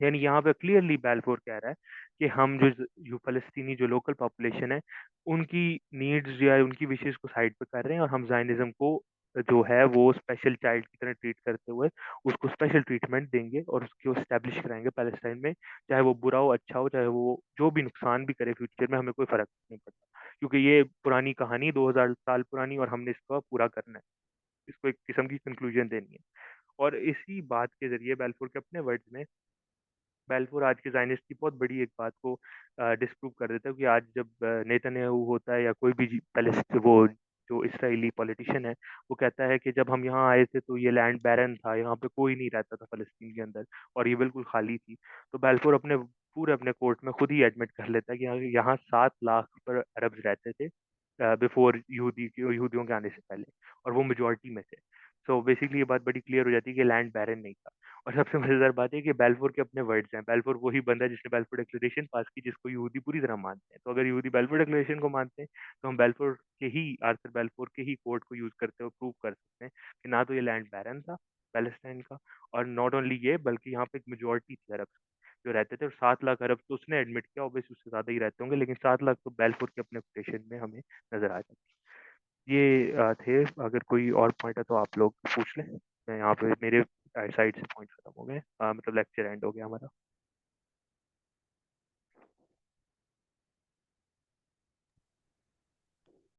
यानी यहाँ पे क्लियरली बैल्फोर कह रहा है कि हम जो फलस्तीनी जो लोकल पॉपुलेशन है, उनकी नीड्स या उनकी विशेष को साइड पे कर रहे हैं, और हम जायनिज्म को जो है वो स्पेशल चाइल्ड की तरह ट्रीट करते हुए उसको स्पेशल ट्रीटमेंट देंगे, और उसको स्टैब्लिश कराएंगे पैलेस्टाइन में, चाहे वो बुरा हो, अच्छा हो, चाहे वो जो भी नुकसान भी करे फ्यूचर में, हमें कोई फर्क नहीं पड़ता, क्योंकि ये पुरानी कहानी 2000 साल पुरानी, और हमने इसको पूरा करना है, इसको एक किस्म की कंक्लूजन देनी है। और इसी बात के जरिए बैल्फोर के अपने वर्ड्स में, बैल्फोर आज के ज़ायनिस्ट की बहुत बड़ी एक बात को डिस्प्रूव कर देता है, कि आज जब नेतन्याहू होता है या कोई भी वो जो इसराइली पॉलिटिशियन है, वो कहता है कि जब हम यहाँ आए थे तो ये लैंड बैरन था, यहाँ पे कोई नहीं रहता था फ़लस्तीन के अंदर, और ये बिल्कुल खाली थी। तो बैल्फोर अपने पूरे अपने कोर्ट में खुद ही एडमिट कर लेता है कि यहाँ यहाँ 7 लाख पर अरब्स रहते थे बिफोर यहूदियों के आने से पहले, और वो मेजोरिटी में थे। सो बेसिकली ये बात बड़ी क्लियर हो जाती है कि लैंड बैरन नहीं था। और सबसे मजेदार बात है कि बैल्फोर के अपने वर्ड्स हैं, बैल्फोर वही बंदा है जिसने बैल्फोर डिक्लेरेशन पास की, जिसको यहूदी पूरी तरह मानते हैं। तो अगर यहूदी बैल्फोर डिक्लेरेशन को मानते हैं, तो हम बैल्फोर के ही, आर्थर बैल्फोर के ही कोड को यूज करते हुए प्रूव कर सकते हैं कि ना तो ये लैंड बैरन था पैलेस्टाइन का, और नॉट ओनली ये, बल्कि यहाँ पे एक मेजोरिटी थी अरब जो रहते थे, और 7 लाख अरब तो उसने एडमिट किया, ऑब्वियसली उससे ज्यादा ही रहते होंगे, लेकिन 7 लाख तो बैल्फोर के अपने कोटेशन में हमें नजर आ जाती है। ये थे, अगर कोई और पॉइंट है तो आप लोग पूछ लें। मैं यहाँ पे मेरे साइड से पॉइंट खत्म हो गए, मतलब लेक्चर एंड हो गया हमारा।